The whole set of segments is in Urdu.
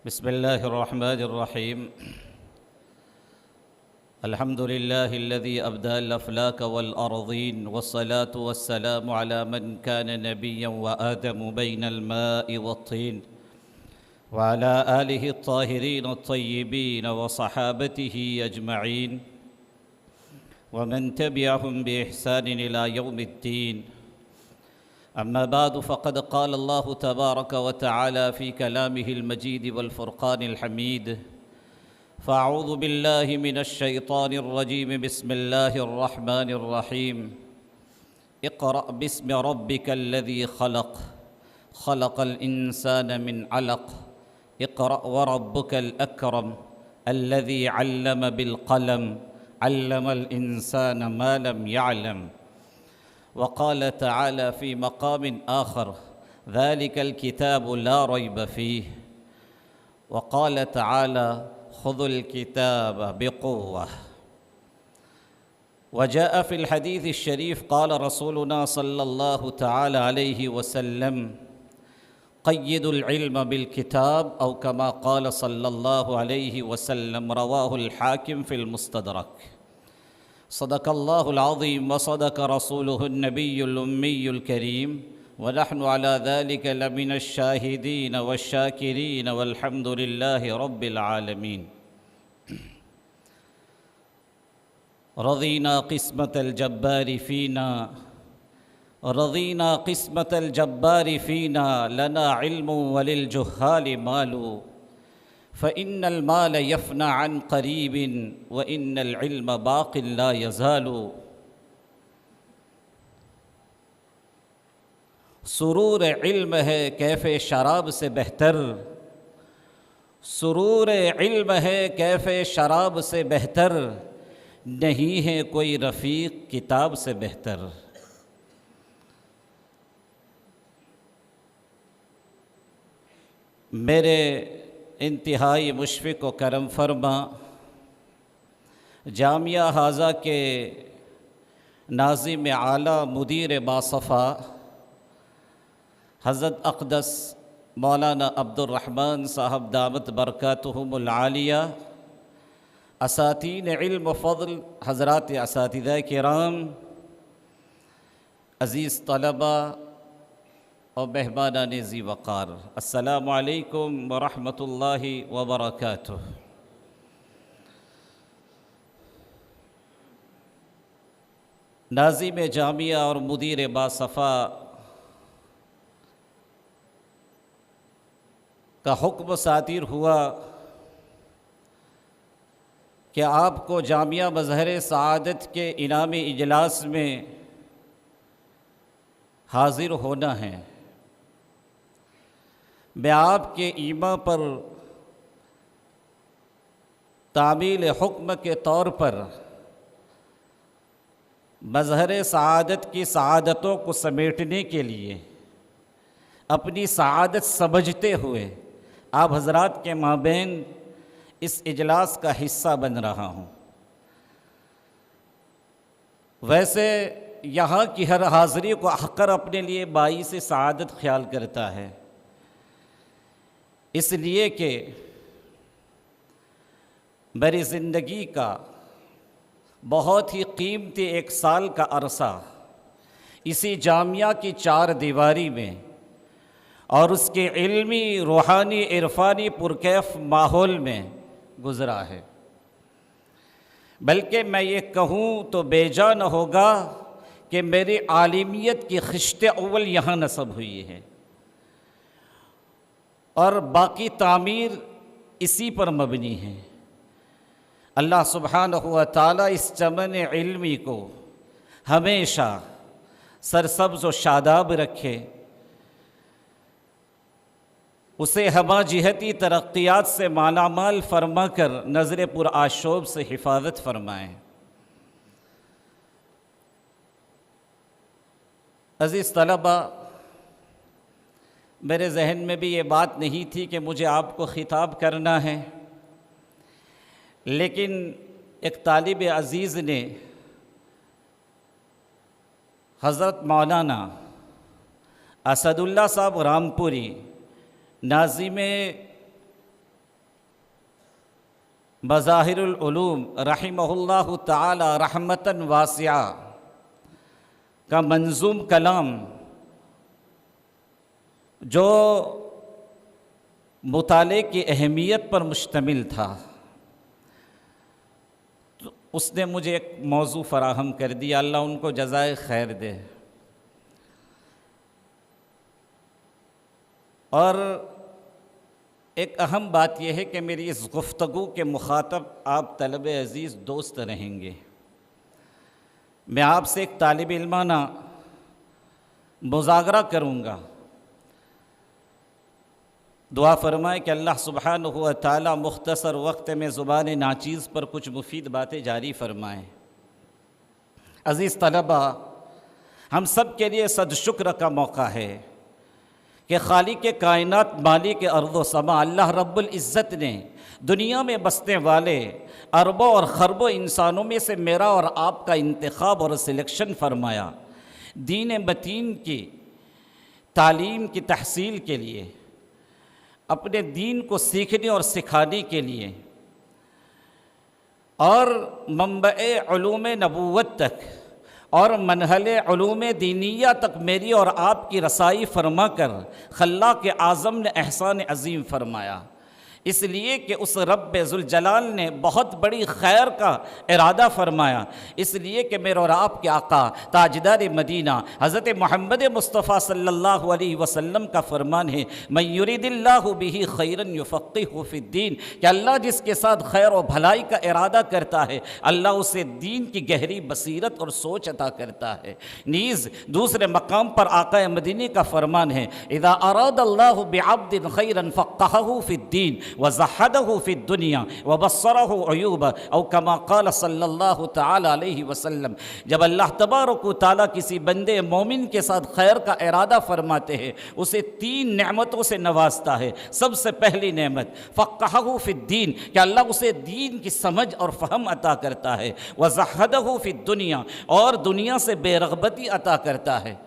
بسم الله الرحمن الرحيم. الحمد لله الذي أبدى الأفلاك والأرضين، والصلاة والسلام على من كان نبيا وآدم بين الماء والطين، وعلى آله الطاهرين الطيبين وصحابته أجمعين، ومن تبعهم بإحسان إلى يوم الدين. أما بعد، فقد قال الله تبارك وتعالى في كلامه المجيد والفرقان الحميد: فأعوذ بالله من الشيطان الرجيم. بسم الله الرحمن الرحيم. اقرأ باسم ربك الذي خلق، خلق الإنسان من علق، اقرأ وربك الأكرم، الذي علم بالقلم، علم الإنسان ما لم يعلم. وقال تعالى في مقام آخر: ذلك الكتاب لا ريب فيه. وقال تعالى: خذوا الكتاب بقوة. وجاء في الحديث الشريف قال رسولنا صلى الله تعالى عليه وسلم: قيدوا العلم بالكتاب، أو كما قال صلى الله عليه وسلم. رواه الحاكم في المستدرك. صدق الله العظيم وصدق رسوله النبي الأمي الكريم، ونحن على ذلك لمن الشاهدين والشاكرين، والحمد لله رب العالمين. رضينا قسمة الجبار فينا، رضينا قسمة الجبار فينا، لنا علم وللجهال مال، فإن المال يفنى عن قريب، وإن العلم باق لا يزال. سرور علم ہے کیف شراب سے بہتر، سرور علم ہے کیف شراب سے بہتر، نہیں ہے کوئی رفیق کتاب سے بہتر. میرے انتہائی مشفق و کرم فرما جامعہ حاضہ کے ناظم اعلیٰ مدیر باصفا حضرت اقدس مولانا عبد الرحمن صاحب دامت برکاتہم العالیہ، اساتین علم و فضل حضرات اساتذہ کرام، عزیز طلبہ اور مہمانان ذی وقار، السلام علیکم ورحمۃ اللہ وبرکاتہ. ناظم جامعہ اور مدیر باصفا کا حکم صادر ہوا کہ آپ کو جامعہ مظہر سعادت کے انعامی اجلاس میں حاضر ہونا ہے. میں آپ کے ایما پر تعمیل حکم کے طور پر مظہر سعادت کی سعادتوں کو سمیٹنے کے لیے اپنی سعادت سمجھتے ہوئے آپ حضرات کے مابین اس اجلاس کا حصہ بن رہا ہوں. ویسے یہاں کی ہر حاضری کو حقر اپنے لیے باعث سعادت خیال کرتا ہے، اس لیے کہ میری زندگی کا بہت ہی قیمتی 1 سال کا عرصہ اسی جامعہ کی 4 دیواری میں اور اس کے علمی، روحانی، عرفانی پرکیف ماحول میں گزرا ہے. بلکہ میں یہ کہوں تو بے جا نہ ہوگا کہ میری عالمیت کی خشت اول یہاں نصب ہوئی ہے اور باقی تعمیر اسی پر مبنی ہے. اللہ سبحانہ و تعالیٰ اس چمن علمی کو ہمیشہ سرسبز و شاداب رکھے، اسے ہمہ جہتی ترقیات سے مالا مال فرما کر نظر پر آشوب سے حفاظت فرمائیں. عزیز طلبہ، میرے ذہن میں بھی یہ بات نہیں تھی کہ مجھے آپ کو خطاب کرنا ہے، لیکن ایک طالب عزیز نے حضرت مولانا اسد اللہ صاحب رامپوری ناظم بظاہر العلوم رحمہ اللہ تعالی رحمتاً واسعہ کا منظوم کلام جو مطالعے کی اہمیت پر مشتمل تھا، تو اس نے مجھے ایک موضوع فراہم کر دیا، اللہ ان کو جزائے خیر دے۔ اور ایک اہم بات یہ ہے کہ میری اس گفتگو کے مخاطب آپ طلب عزیز دوست رہیں گے۔ میں آپ سے ایک طالب علمانہ مذاکرہ کروں گا۔ دعا فرمائے کہ اللہ سبحانہ و تعالی مختصر وقت میں زبان ناچیز پر کچھ مفید باتیں جاری فرمائیں۔ عزیز طلبہ، ہم سب کے لیے صد شکر کا موقع ہے کہ خالق کائنات مالک ارض و سما اللہ رب العزت نے دنیا میں بسنے والے اربوں اور خربوں انسانوں میں سے میرا اور آپ کا انتخاب اور سلیکشن فرمایا، دین متین کی تعلیم کی تحصیل کے لیے، اپنے دین کو سیکھنے اور سکھانے کے لیے، اور منبع علوم نبوت تک اور منہل علوم دینیہ تک میری اور آپ کی رسائی فرما کر خلاق اعظم نے احسان عظیم فرمایا۔ اس لیے کہ اس رب ذوالجلال نے بہت بڑی خیر کا ارادہ فرمایا، اس لیے کہ میرے اور آپ کے آقا تاجدار مدینہ حضرت محمد مصطفیٰ صلی اللہ علیہ وسلم کا فرمان ہے، من یرید اللہ بہ خیرا یفقہہ فی الدین، کہ اللہ جس کے ساتھ خیر و بھلائی کا ارادہ کرتا ہے اللہ اسے دین کی گہری بصیرت اور سوچ عطا کرتا ہے۔ نیز دوسرے مقام پر آقا مدینی کا فرمان ہے، اذا اراد اللہ بعبد خیرا فقہہ فی الدین وَزَحَّدَهُ فِي الدُّنْيَا وَبَصَّرَهُ عُيُوبَ او کما قال صلی اللہ تعالی علیہ وسلم۔ جب اللہ تبارک و تعالیٰ کسی بندے مومن کے ساتھ خیر کا ارادہ فرماتے ہیں، اسے تین نعمتوں سے نوازتا ہے۔ سب سے پہلی نعمت فقہہ فی الدین، کہ اللہ اسے دین کی سمجھ اور فہم عطا کرتا ہے، وَزَحَّدَهُ فِي الدُّنْيَا، اور دنیا سے بے رغبتی عطا کرتا ہے،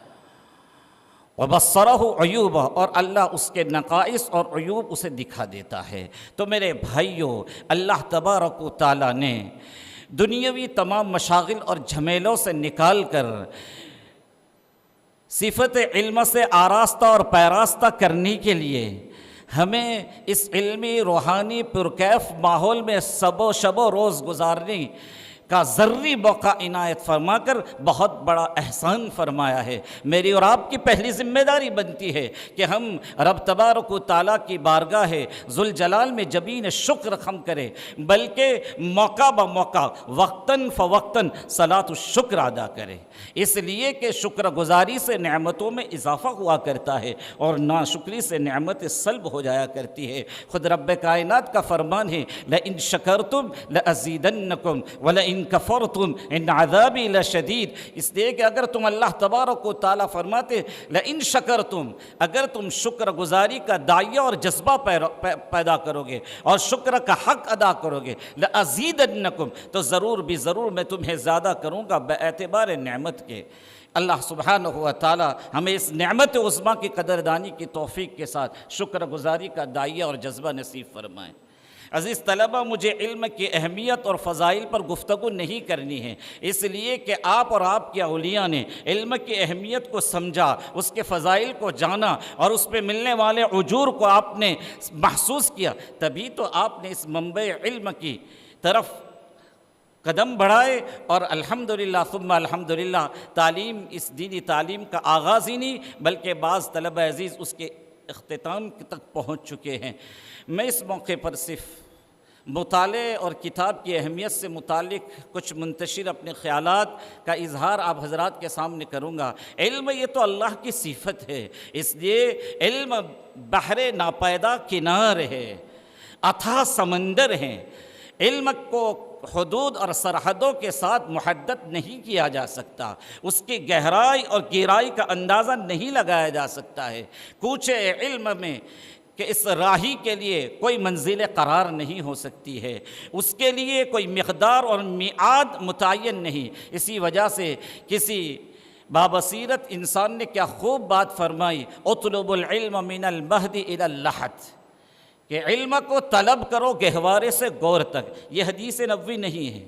وَبَصَّرَهُ عُيُوبَ، اور اللہ اس کے نقائص اور عیوب اسے دکھا دیتا ہے۔ تو میرے بھائیوں، اللہ تبارک و تعالیٰ نے دنیاوی تمام مشاغل اور جھمیلوں سے نکال کر صفت علم سے آراستہ اور پیراستہ کرنے کے لیے ہمیں اس علمی روحانی پرکیف ماحول میں شب و روز گزارنے کا ذری موقع عنایت فرما کر بہت بڑا احسان فرمایا ہے۔ میری اور آپ کی پہلی ذمہ داری بنتی ہے کہ ہم رب تبارک و تعالیٰ کی بارگاہ ذوالجلال میں جبین شکر خم کریں، بلکہ موقع بموقع وقتاً فوقتاً صلاۃ الشکر ادا کریں، اس لیے کہ شکر گزاری سے نعمتوں میں اضافہ ہوا کرتا ہے اور ناشکری سے نعمت سلب ہو جایا کرتی ہے۔ خود رب کائنات کا فرمان ہے، لئن شکرتم لأزیدنکم ولئن کفرتم ان عذابی لشدید، اس لیے کہ اگر تم اللہ تبارک و تعالیٰ فرماتے لئن شکرتم، اگر تم شکر گزاری کا داعیہ اور جذبہ پیدا کرو گے اور شکر کا حق ادا کرو گے، لأزیدنکم، تو ضرور بھی ضرور میں تمہیں زیادہ کروں گا بے اعتبار نعمت کے۔ اللہ سبحانہ و تعالی ہمیں اس نعمت عظمیٰ کی قدردانی کی توفیق کے ساتھ شکر گزاری کا داعیہ اور جذبہ نصیب فرمائیں۔ عزیز طلبہ، مجھے علم کی اہمیت اور فضائل پر گفتگو نہیں کرنی ہے، اس لیے کہ آپ اور آپ کے اولیاء نے علم کی اہمیت کو سمجھا، اس کے فضائل کو جانا اور اس پہ ملنے والے اجور کو آپ نے محسوس کیا، تبھی تو آپ نے اس منبع علم کی طرف قدم بڑھائے اور الحمدللہ ثم الحمدللہ تعلیم، اس دینی تعلیم کا آغاز ہی نہیں بلکہ بعض طلبہ عزیز اس کے اختتام تک پہنچ چکے ہیں۔ میں اس موقع پر صرف مطالعے اور کتاب کی اہمیت سے متعلق کچھ منتشر اپنے خیالات کا اظہار آپ حضرات کے سامنے کروں گا۔ علم یہ تو اللہ کی صفت ہے، اس لیے علم بحر ناپیدا کنار ہے، اتھاہ سمندر ہے۔ علم کو حدود اور سرحدوں کے ساتھ محدد نہیں کیا جا سکتا، اس کی گہرائی اور گہرائی کا اندازہ نہیں لگایا جا سکتا ہے۔ کوچے علم میں کہ اس راہی کے لیے کوئی منزل قرار نہیں ہو سکتی ہے، اس کے لیے کوئی مقدار اور میعاد متعین نہیں۔ اسی وجہ سے کسی بابصیرت انسان نے کیا خوب بات فرمائی، اطلب العلم من المہد الی اللحد، کہ کہ علم کو طلب کرو گہوارے سے گور تک، یہ حدیث نبوی نہیں ہے،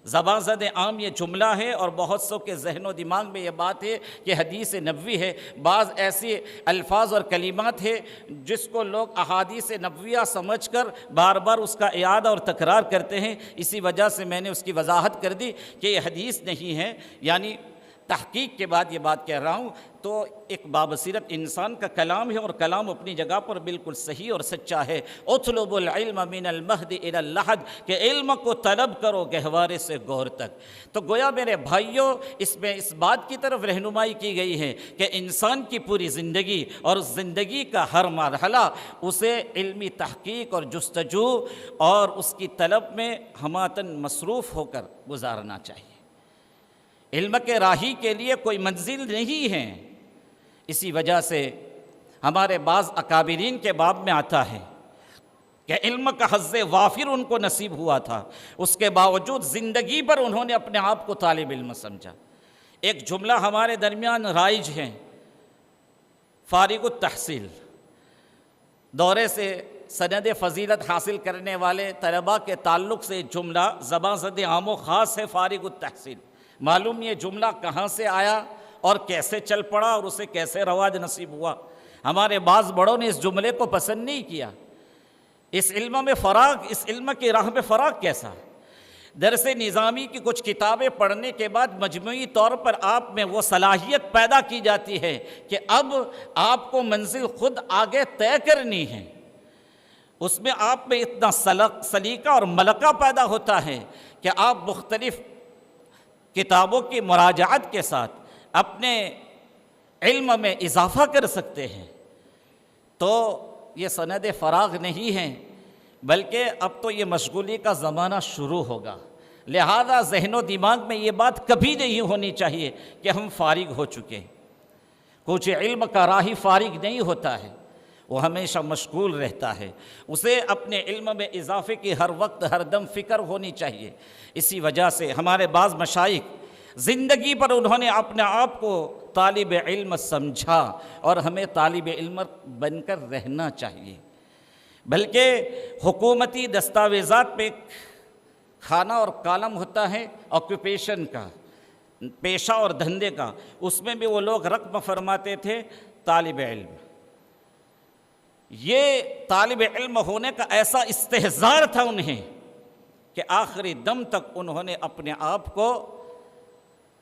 زبان زد عام یہ جملہ ہے، اور بہت سو کے ذہن و دماغ میں یہ بات ہے کہ حدیث نبوی ہے۔ بعض ایسے الفاظ اور کلمات ہیں جس کو لوگ احادیث نبویہ سمجھ کر بار بار اس کا اعادہ اور تکرار کرتے ہیں، اسی وجہ سے میں نے اس کی وضاحت کر دی کہ یہ حدیث نہیں ہے، یعنی تحقیق کے بعد یہ بات کہہ رہا ہوں۔ تو ایک بابصیرت انسان کا کلام ہے، اور کلام اپنی جگہ پر بالکل صحیح اور سچا ہے۔ اطلب العلم من المہد الی اللحد، کہ علم کو طلب کرو گہوارے سے گور تک۔ تو گویا میرے بھائیوں، اس میں اس بات کی طرف رہنمائی کی گئی ہے کہ انسان کی پوری زندگی اور زندگی کا ہر مرحلہ اسے علمی تحقیق اور جستجو اور اس کی طلب میں ہماتن مصروف ہو کر گزارنا چاہیے۔ علم کے راہی کے لیے کوئی منزل نہیں ہے، اسی وجہ سے ہمارے بعض اکابرین کے باب میں آتا ہے کہ علم کا حظ وافر ان کو نصیب ہوا تھا، اس کے باوجود زندگی پر انہوں نے اپنے آپ کو طالب علم سمجھا۔ ایک جملہ ہمارے درمیان رائج ہے، فارغ التحصیل، دورے سے سند فضیلت حاصل کرنے والے طلباء کے تعلق سے جملہ زبان زد عام و خاص ہے، فارغ التحصیل۔ معلوم یہ جملہ کہاں سے آیا اور کیسے چل پڑا اور اسے کیسے رواج نصیب ہوا۔ ہمارے بعض بڑوں نے اس جملے کو پسند نہیں کیا۔ اس علم میں فراغ، اس علم کی راہ میں فراغ کیسا؟ درس نظامی کی کچھ کتابیں پڑھنے کے بعد مجموعی طور پر آپ میں وہ صلاحیت پیدا کی جاتی ہے کہ اب آپ کو منزل خود آگے طے کرنی ہے۔ اس میں آپ میں اتنا سلیقہ اور ملکہ پیدا ہوتا ہے کہ آپ مختلف کتابوں کی مراجعت کے ساتھ اپنے علم میں اضافہ کر سکتے ہیں۔ تو یہ سند فراغ نہیں ہے، بلکہ اب تو یہ مشغولی کا زمانہ شروع ہوگا، لہذا ذہن و دماغ میں یہ بات کبھی نہیں ہونی چاہیے کہ ہم فارغ ہو چکے۔ کچھ علم کا راہی فارغ نہیں ہوتا ہے، وہ ہمیشہ مشغول رہتا ہے، اسے اپنے علم میں اضافے کی ہر وقت ہر دم فکر ہونی چاہیے۔ اسی وجہ سے ہمارے بعض مشائخ زندگی پر انہوں نے اپنے آپ کو طالب علم سمجھا، اور ہمیں طالب علم بن کر رہنا چاہیے۔ بلکہ حکومتی دستاویزات پہ کھانا اور کالم ہوتا ہے آکوپیشن کا، پیشہ اور دھندے کا، اس میں بھی وہ لوگ رقم فرماتے تھے طالب علم۔ یہ طالب علم ہونے کا ایسا استحضار تھا انہیں کہ آخری دم تک انہوں نے اپنے آپ کو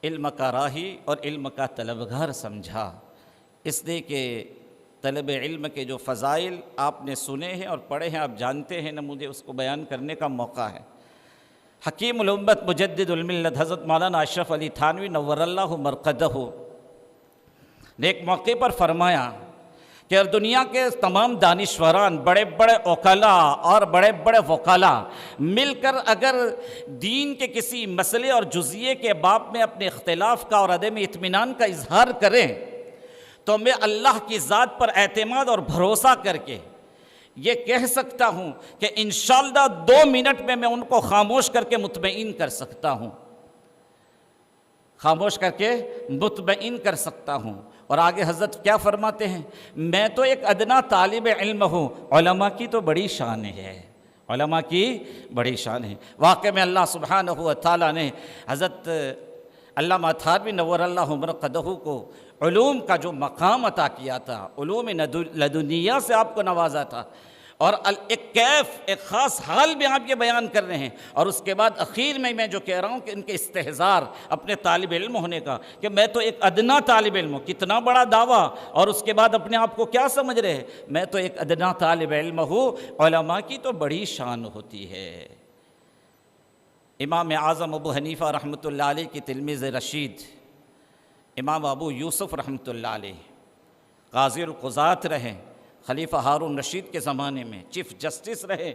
علم کا راہی اور علم کا طلبگار سمجھا، اس لیے کہ طلب علم کے جو فضائل آپ نے سنے ہیں اور پڑھے ہیں، آپ جانتے ہیں، نہ مجھے اس کو بیان کرنے کا موقع ہے۔ حکیم الامت مجدد الملت حضرت مولانا اشرف علی تھانوی نور اللہ مرقدہ نے ایک موقع پر فرمایا کہ دنیا کے تمام دانشوران، بڑے بڑے عقلاء اور بڑے بڑے وکلاء مل کر اگر دین کے کسی مسئلے اور جزیے کے باب میں اپنے اختلاف کا اور عدم اطمینان کا اظہار کریں، تو میں اللہ کی ذات پر اعتماد اور بھروسہ کر کے یہ کہہ سکتا ہوں کہ انشاءاللہ 2 منٹ میں ان کو خاموش کر کے مطمئن کر سکتا ہوں، خاموش کر کے مطمئن کر سکتا ہوں۔ اور آگے حضرت کیا فرماتے ہیں؟ میں تو ایک ادنا طالب علم ہوں، علماء کی تو بڑی شان ہے، علماء کی بڑی شان ہے۔ واقع میں اللہ سبحانہ و تعالیٰ نے حضرت علامہ تھانوی نور اللہ مرقدہ کو علوم کا جو مقام عطا کیا تھا، علوم لدنیہ سے آپ کو نوازا تھا، اور ایک کیف، ایک خاص حال میں آپ یہ بیان کر رہے ہیں، اور اس کے بعد اخیر میں جو کہہ رہا ہوں کہ ان کے استحضار اپنے طالب علم ہونے کا، کہ میں تو ایک ادنا طالب علم ہوں، کتنا بڑا دعویٰ، اور اس کے بعد اپنے آپ کو کیا سمجھ رہے ہیں؟ میں تو ایک ادنا طالب علم ہوں، علماء کی تو بڑی شان ہوتی ہے۔ امام اعظم ابو حنیفہ رحمۃ اللہ علیہ کی تلمیذ رشید امام ابو یوسف رحمۃ اللہ علیہ قاضی القضات رہے، خلیفہ ہارون رشید کے زمانے میں چیف جسٹس رہے،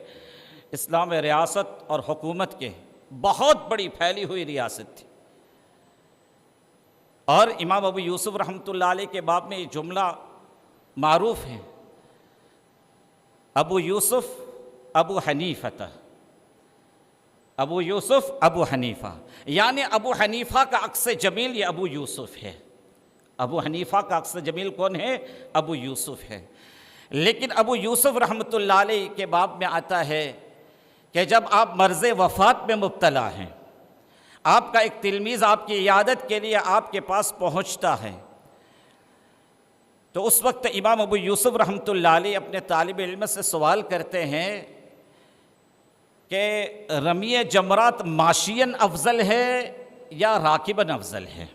اسلام ریاست اور حکومت کے بہت بڑی پھیلی ہوئی ریاست تھی۔ اور امام ابو یوسف رحمۃ اللہ علیہ کے باب میں یہ جملہ معروف ہے، ابو یوسف ابو حنیفہ، ابو یوسف ابو حنیفہ، یعنی ابو حنیفہ کا عکس جمیل یہ ابو یوسف ہے۔ ابو حنیفہ کا عکس جمیل کون ہے؟ ابو یوسف ہے۔ لیکن ابو یوسف رحمۃ اللہ علیہ کے باب میں آتا ہے کہ جب آپ مرض وفات میں مبتلا ہیں، آپ کا ایک تلمیذ آپ کی عیادت کے لیے آپ کے پاس پہنچتا ہے، تو اس وقت امام ابو یوسف رحمۃ اللہ علیہ اپنے طالب علم سے سوال کرتے ہیں کہ رمی جمرات ماشین افضل ہے یا راکباً افضل ہے؟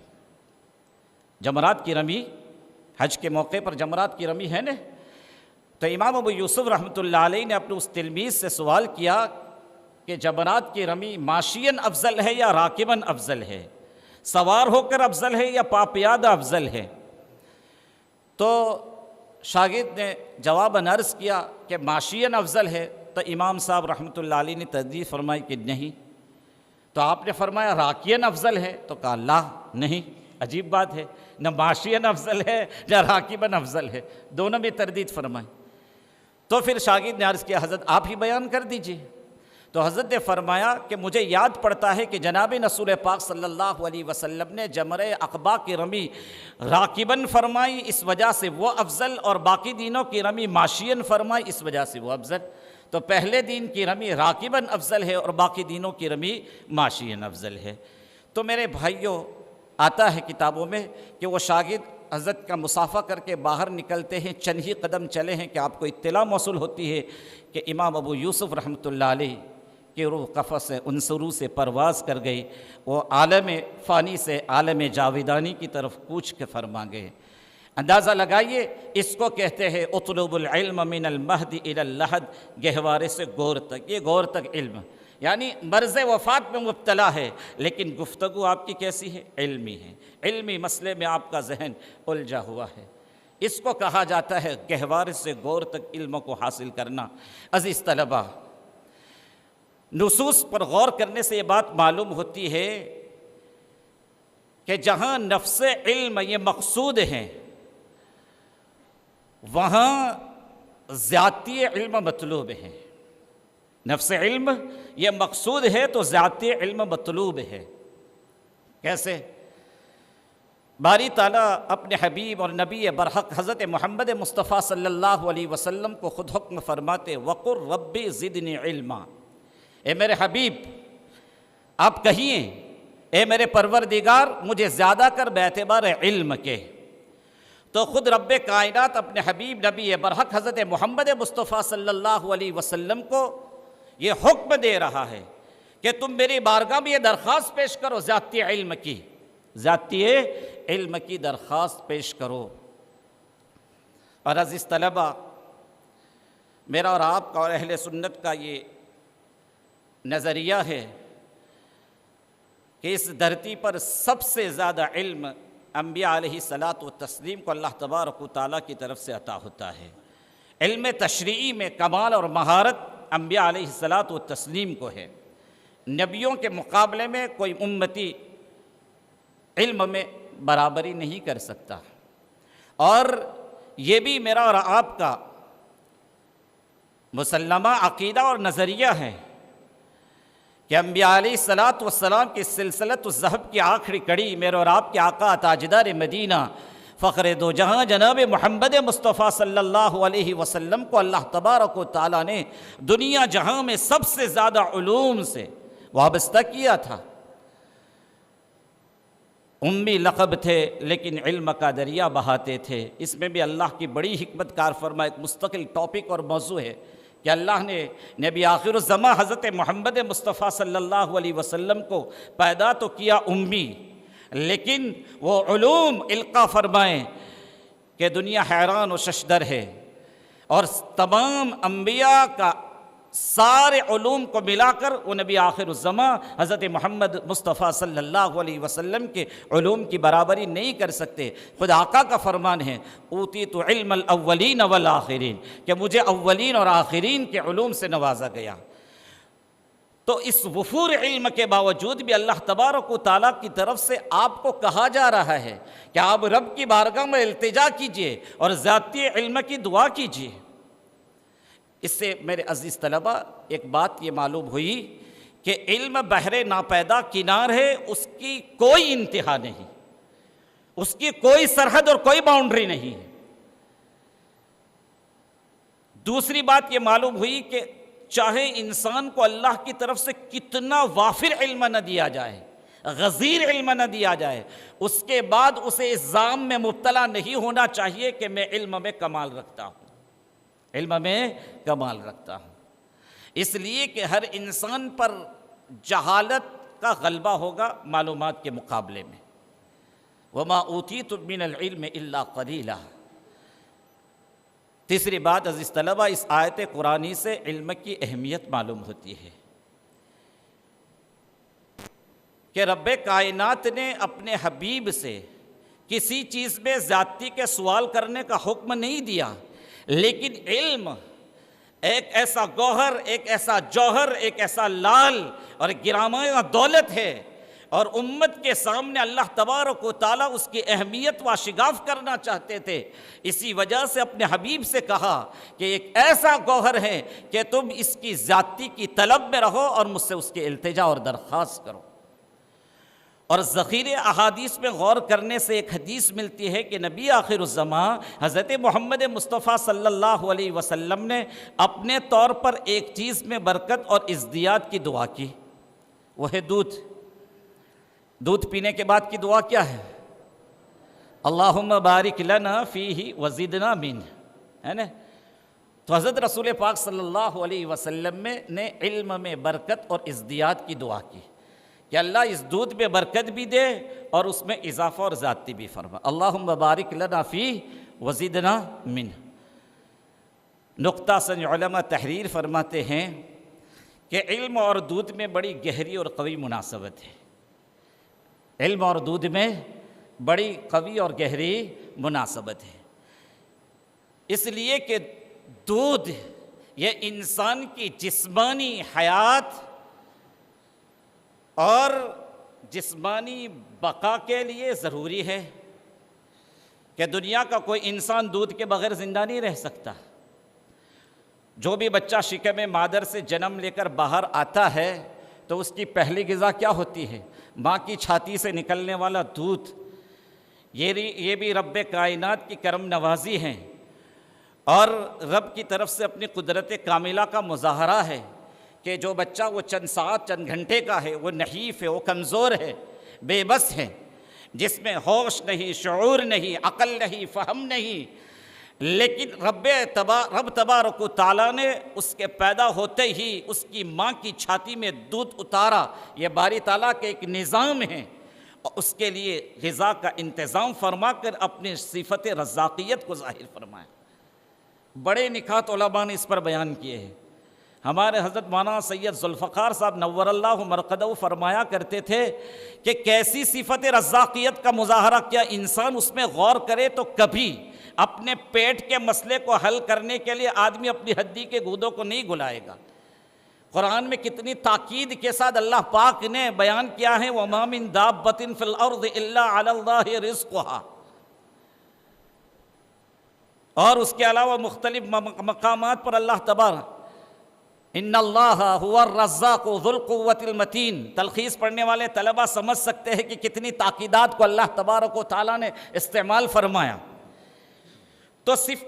جمرات کی رمی، حج کے موقع پر جمرات کی رمی ہے نا، تو امام ابو یوسف رحمۃ اللہ علیہ نے اپنے اس تلمیذ سے سوال کیا کہ جمرات کی رمی ماشین افضل ہے یا راکباً افضل ہے، سوار ہو کر افضل ہے یا پاپیادہ افضل ہے؟ تو شاگرد نے جواباً عرض کیا کہ ماشین افضل ہے، تو امام صاحب رحمۃ اللہ علیہ نے تردید فرمائی کہ نہیں۔ تو آپ نے فرمایا راکین افضل ہے، تو کہا لا نہیں، عجیب بات ہے، نہ ماشین افضل ہے نہ راکباً افضل ہے، دونوں میں تردید فرمائی۔ تو پھر شاگرد نے عرض کیا حضرت آپ ہی بیان کر دیجئے۔ تو حضرت نے فرمایا کہ مجھے یاد پڑتا ہے کہ جناب رسول پاک صلی اللہ علیہ وسلم نے جمرہ عقبہ کی رمی راکباً فرمائی، اس وجہ سے وہ افضل، اور باقی دینوں کی رمی ماشین فرمائی، اس وجہ سے وہ افضل۔ تو پہلے دین کی رمی راکباً افضل ہے اور باقی دینوں کی رمی ماشین افضل ہے۔ تو میرے بھائیوں، آتا ہے کتابوں میں کہ وہ شاگرد حضرت کا مصافحہ کر کے باہر نکلتے ہیں، چند ہی قدم چلے ہیں کہ آپ کو اطلاع موصول ہوتی ہے کہ امام ابو یوسف رحمۃ اللہ علیہ کہ روح قفس عنصرو سے پرواز کر گئی، وہ عالم فانی سے عالم جاویدانی کی طرف کوچ کے فرما گئے۔ اندازہ لگائیے، اس کو کہتے ہیں اطلب العلم من المہد الی اللحد، گہوارے سے گور تک، یہ گور تک علم، یعنی مرض وفات میں مبتلا ہے لیکن گفتگو آپ کی کیسی ہے؟ علمی ہے، علمی مسئلے میں آپ کا ذہن الجھا ہوا ہے، اس کو کہا جاتا ہے گہوارے سے گور تک علم کو حاصل کرنا۔ عزیز طلبہ، نصوص پر غور کرنے سے یہ بات معلوم ہوتی ہے کہ جہاں نفس علم یہ مقصود ہیں، وہاں ذاتی علم مطلوب ہے۔ نفس علم یہ مقصود ہے تو ذاتی علم مطلوب ہے۔ کیسے؟ باری تعالیٰ اپنے حبیب اور نبی برحق حضرت محمد مصطفیٰ صلی اللہ علیہ وسلم کو خود حکم فرماتے وَقُلْ رَبِّ زِدْنِي عِلْمًا، اے میرے حبیب آپ کہیے اے میرے پروردگار مجھے زیادہ کر باعتبار علم کے۔ تو خود رب کائنات اپنے حبیب نبی برحق حضرت محمد مصطفیٰ صلی اللہ علیہ وسلم کو یہ حکم دے رہا ہے کہ تم میری بارگاہ میں یہ درخواست پیش کرو، ذاتی علم کی، ذاتی علم کی درخواست پیش کرو۔ اور عزیز طلبہ، میرا اور آپ کا اور اہل سنت کا یہ نظریہ ہے کہ اس دھرتی پر سب سے زیادہ علم انبیاء علیہ الصلاۃ والتسلیم کو اللہ تبارک و تعالیٰ کی طرف سے عطا ہوتا ہے۔ علم تشریعی میں کمال اور مہارت انبیاء علیہ الصلاۃ والتسلیم کو ہے۔ نبیوں کے مقابلے میں کوئی امتی علم میں برابری نہیں کر سکتا، اور یہ بھی میرا اور آپ کا مسلمہ عقیدہ اور نظریہ ہے کہ انبیاء علیہ الصلاۃ والسلام کی سلسلۃ الذہب کی آخری کڑی میرے اور آپ کے آقا تاجدار مدینہ فخر دو جہاں جناب محمد مصطفیٰ صلی اللہ علیہ وسلم کو اللہ تبارک و تعالیٰ نے دنیا جہاں میں سب سے زیادہ علوم سے وابستہ کیا تھا۔ امی لقب تھے لیکن علم کا دریا بہاتے تھے۔ اس میں بھی اللہ کی بڑی حکمت کار فرما ایک مستقل ٹاپک اور موضوع ہے کہ اللہ نے نبی آخر الزماں حضرت محمد مصطفیٰ صلی اللہ علیہ وسلم کو پیدا تو کیا امی، لیکن وہ علوم القا فرمائیں کہ دنیا حیران و ششدر ہے، اور تمام انبیاء کا سارے علوم کو ملا کر وہ نبی آخر الزماں حضرت محمد مصطفیٰ صلی اللہ علیہ وسلم کے علوم کی برابری نہیں کر سکتے۔ خود آقا کا فرمان ہے اوتیت علم الاولین والآخرین، کہ مجھے اولین اور آخرین کے علوم سے نوازا گیا۔ تو اس وفور علم کے باوجود بھی اللہ تبارک و تعالیٰ کی طرف سے آپ کو کہا جا رہا ہے کہ آپ رب کی بارگاہ میں التجا کیجئے اور ذاتی علم کی دعا کیجئے۔ اس سے میرے عزیز طلبہ ایک بات یہ معلوم ہوئی کہ علم بحر ناپیدا کنار ہے، اس کی کوئی انتہا نہیں، اس کی کوئی سرحد اور کوئی باؤنڈری نہیں ہے۔ دوسری بات یہ معلوم ہوئی کہ چاہے انسان کو اللہ کی طرف سے کتنا وافر علم نہ دیا جائے، غزیر علم نہ دیا جائے، اس کے بعد اسے اس ظام میں مبتلا نہیں ہونا چاہیے کہ میں علم میں کمال رکھتا ہوں، علم میں کمال رکھتا ہوں۔ اس لیے کہ ہر انسان پر جہالت کا غلبہ ہوگا معلومات کے مقابلے میں۔ وما اوتیتم من العلم الا قلیلا۔ تیسری بات عزیز طلبہ، اس آیت قرآنی سے علم کی اہمیت معلوم ہوتی ہے کہ رب کائنات نے اپنے حبیب سے کسی چیز میں زیادتی کے سوال کرنے کا حکم نہیں دیا، لیکن علم ایک ایسا گوہر، ایک ایسا جوہر، ایک ایسا لال اور گرامایا دولت ہے، اور امت کے سامنے اللہ تبارک و تعالیٰ اس کی اہمیت واشگاف کرنا چاہتے تھے، اسی وجہ سے اپنے حبیب سے کہا کہ ایک ایسا گوہر ہے کہ تم اس کی زیادتی کی طلب میں رہو اور مجھ سے اس کی التجا اور درخواست کرو۔ اور ذخیرے احادیث میں غور کرنے سے ایک حدیث ملتی ہے کہ نبی آخر الزمان حضرت محمد مصطفیٰ صلی اللہ علیہ وسلم نے اپنے طور پر ایک چیز میں برکت اور ازدیاد کی دعا کی، وہ ہے دودھ۔ دودھ پینے کے بعد کی دعا کیا ہے؟ اللہم بارک لنا فیہ وزدنا منہ، ہے نا؟ تو حضرت رسول پاک صلی اللہ علیہ وسلم نے علم میں برکت اور ازدیاد کی دعا کی کہ اللہ اس دودھ میں برکت بھی دے اور اس میں اضافہ اور زیادتی بھی فرما۔ اللہم بارک لنا فیہ وزدنا منہ۔ نقطہ سنج علماء تحریر فرماتے ہیں کہ علم اور دودھ میں بڑی گہری اور قوی مناسبت ہے، علم اور دودھ میں بڑی قوی اور گہری مناسبت ہے، اس لیے کہ دودھ یہ انسان کی جسمانی حیات اور جسمانی بقا کے لیے ضروری ہے، کہ دنیا کا کوئی انسان دودھ کے بغیر زندہ نہیں رہ سکتا۔ جو بھی بچہ شکم مادر سے جنم لے کر باہر آتا ہے تو اس کی پہلی غذا کیا ہوتی ہے؟ ماں کی چھاتی سے نکلنے والا دودھ۔ یہ بھی رب کائنات کی کرم نوازی ہیں اور رب کی طرف سے اپنی قدرت کاملہ کا مظاہرہ ہے کہ جو بچہ وہ چند ساعت چند گھنٹے کا ہے، وہ نحیف ہے، وہ کمزور ہے، بے بس ہے، جس میں ہوش نہیں، شعور نہیں، عقل نہیں، فہم نہیں، لیکن رب تبارک و تعالیٰ نے اس کے پیدا ہوتے ہی اس کی ماں کی چھاتی میں دودھ اتارا۔ یہ باری تعالیٰ کے ایک نظام ہے، اور اس کے لیے غذا کا انتظام فرما کر اپنی صفت رزاقیت کو ظاہر فرمایا۔ بڑے نکات علماء نے اس پر بیان کیے ہیں۔ ہمارے حضرت مولانا سید ذوالفقار صاحب نور اللہ مرقدہ فرمایا کرتے تھے کہ کیسی صفت رزاقیت کا مظاہرہ کیا انسان اس میں غور کرے تو کبھی اپنے پیٹ کے مسئلے کو حل کرنے کے لیے آدمی اپنی ہڈی کے گودوں کو نہیں گلائے گا۔ قرآن میں کتنی تاکید کے ساتھ اللہ پاک نے بیان کیا ہے وَمَا مِن دَابَّةٍ فِي الْأَرْضِ إِلَّا عَلَى اللَّهِ رِزْقُهَا، اور اس کے علاوہ مختلف مقامات پر اللہ تبارک ان اللہ هو الرزاق ذو القوة المتین۔ تلخیص پڑھنے والے طلبہ سمجھ سکتے ہیں کہ کتنی تاکیدات کو اللہ تبارک و تعالیٰ نے استعمال فرمایا۔ تو صرف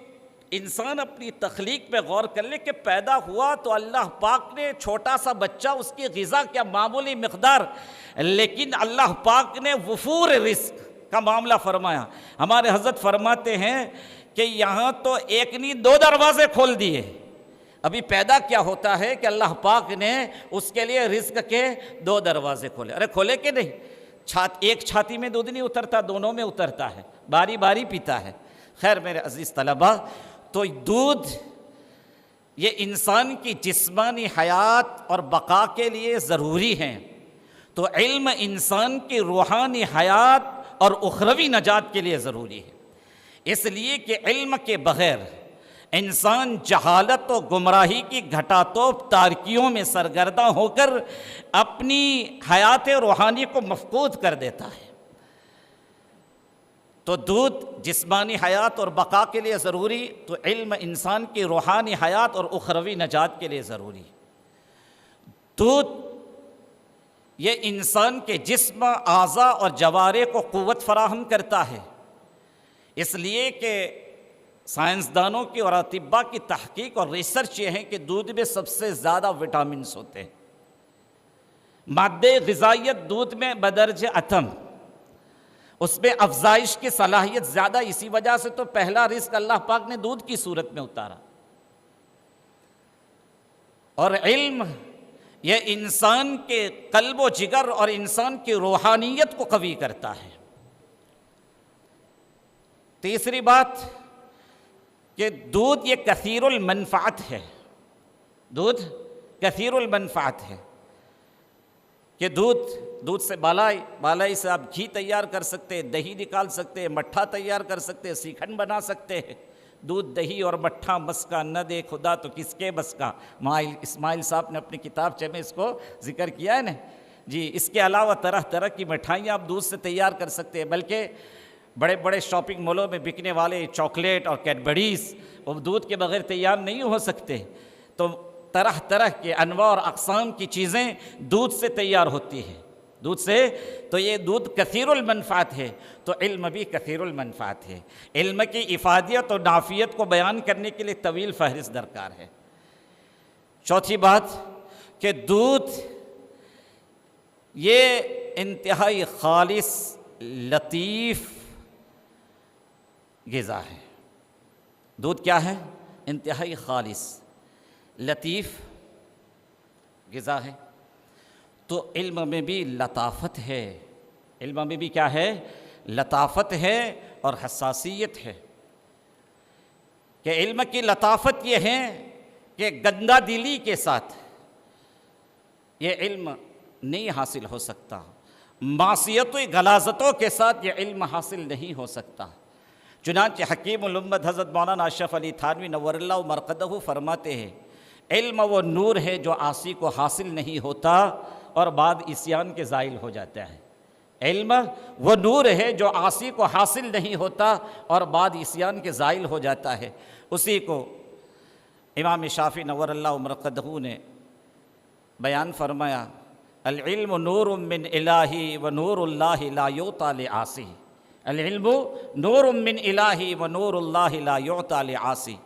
انسان اپنی تخلیق پہ غور کر لے کہ پیدا ہوا تو اللہ پاک نے چھوٹا سا بچہ، اس کی غذا کیا معمولی مقدار، لیکن اللہ پاک نے وفور رزق کا معاملہ فرمایا۔ ہمارے حضرت فرماتے ہیں کہ یہاں تو ایک نہیں دو دروازے کھول دیے۔ ابھی پیدا کیا ہوتا ہے کہ اللہ پاک نے اس کے لیے رزق کے دو دروازے کھولے۔ ارے کھولے کہ نہیں؟ ایک چھاتی میں دودھ نہیں اترتا، دونوں میں اترتا ہے، باری باری پیتا ہے۔ خیر میرے عزیز طلبہ، تو دودھ یہ انسان کی جسمانی حیات اور بقا کے لیے ضروری ہیں، تو علم انسان کی روحانی حیات اور اخروی نجات کے لیے ضروری ہے۔ اس لیے کہ علم کے بغیر انسان جہالت و گمراہی کی گھٹاتوپ تاریکیوں میں سرگرداں ہو کر اپنی حیات روحانی کو مفقود کر دیتا ہے۔ تو دودھ جسمانی حیات اور بقا کے لیے ضروری، تو علم انسان کی روحانی حیات اور اخروی نجات کے لیے ضروری۔ دودھ یہ انسان کے جسم، اعضاء اور جوارح کو قوت فراہم کرتا ہے، اس لیے کہ سائنسدانوں کی اور اطباء کی تحقیق اور ریسرچ یہ ہے کہ دودھ میں سب سے زیادہ وٹامنس ہوتے ہیں، مادہ غذائیت دودھ میں بدرجہ اتم، اس میں افزائش کی صلاحیت زیادہ، اسی وجہ سے تو پہلا رزق اللہ پاک نے دودھ کی صورت میں اتارا۔ اور علم یہ انسان کے قلب و جگر اور انسان کی روحانیت کو قوی کرتا ہے۔ تیسری بات کہ دودھ یہ کثیر المنفعت ہے، دودھ کثیر المنفعت ہے، کہ دودھ سے بالائی سے آپ گھی تیار کر سکتے ہیں، دہی نکال سکتے ہیں، مٹھا تیار کر سکتے ہیں، سیکھن بنا سکتے ہیں۔ دودھ، دہی اور مٹھا بس کا نہ دے خدا تو کس کے بس کا، اسماعیل صاحب نے اپنی کتابچے میں اس کو ذکر کیا ہے نا جی۔ اس کے علاوہ طرح طرح کی مٹھائیاں آپ دودھ سے تیار کر سکتے ہیں، بلکہ بڑے بڑے شاپنگ مالوں میں بکنے والے چاکلیٹ اور کیڈبریز وہ دودھ کے بغیر تیار نہیں ہو سکتے۔ تو طرح طرح کے انواع اور اقسام کی چیزیں دودھ سے تیار ہوتی ہیں، دودھ سے۔ تو یہ دودھ کثیر المنفعت ہے، تو علم بھی کثیر المنفعت ہے۔ علم کی افادیت اور نافیت کو بیان کرنے کے لیے طویل فہرست درکار ہے۔ چوتھی بات کہ دودھ یہ انتہائی خالص، لطیف غذا ہے۔ دودھ کیا ہے؟ انتہائی خالص، لطیف غذا ہے۔ تو علم میں بھی لطافت ہے، علم میں بھی کیا ہے؟ لطافت ہے اور حساسیت ہے۔ کہ علم کی لطافت یہ ہے کہ گندہ دلی کے ساتھ یہ علم نہیں حاصل ہو سکتا، معصیت و غلاظتوں کے ساتھ یہ علم حاصل نہیں ہو سکتا۔ چنانچہ حکیم الامت حضرت مولانا اشرف علی تھانوی نور اللہ مرقدہ فرماتے ہیں، علم وہ نور ہے جو عاصی کو حاصل نہیں ہوتا اور بعد عصیان کے زائل ہو جاتا ہے۔ علم وہ نور ہے جو عاصی کو حاصل نہیں ہوتا اور بعد عصیان کے زائل ہو جاتا ہے۔ اسی کو امام شافعی نور اللہ مرقدہ نے بیان فرمایا، العلم نور من الہی و نور اللہ لا یعطی لعاصی، العلم نور من الہی و نور اللہ لا یعطی لعاصی۔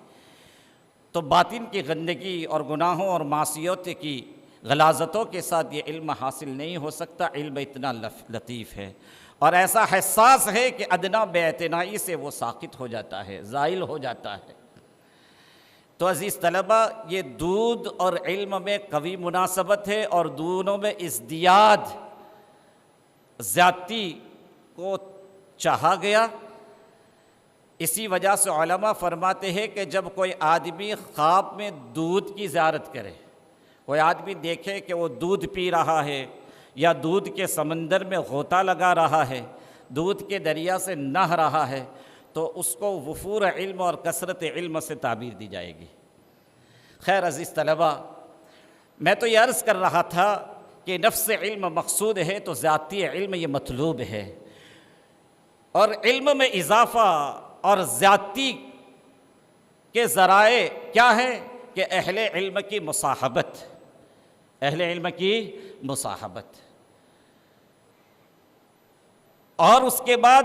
تو باطن کی گندگی اور گناہوں اور معصیت کی غلاظتوں کے ساتھ یہ علم حاصل نہیں ہو سکتا۔ علم اتنا لطیف ہے اور ایسا حساس ہے کہ ادنا بے اعتنائی سے وہ ساقط ہو جاتا ہے، زائل ہو جاتا ہے۔ تو عزیز طلبہ، یہ دودھ اور علم میں قوی مناسبت ہے اور دونوں میں ازدیاد، زیادتی کو چاہا گیا۔ اسی وجہ سے علماء فرماتے ہیں کہ جب کوئی آدمی خواب میں دودھ کی زیارت کرے، کوئی آدمی دیکھے کہ وہ دودھ پی رہا ہے یا دودھ کے سمندر میں غوطہ لگا رہا ہے، دودھ کے دریا سے نہہ رہا ہے، تو اس کو وفور علم اور کثرت علم سے تعبیر دی جائے گی۔ خیر عزیز طلبہ، میں تو یہ عرض کر رہا تھا کہ نفس علم مقصود ہے تو ذاتی علم یہ مطلوب ہے، اور علم میں اضافہ اور زیادتی کے ذرائع کیا ہے کہ اہل علم کی مصاحبت، اہل علم کی مصاحبت، اور اس کے بعد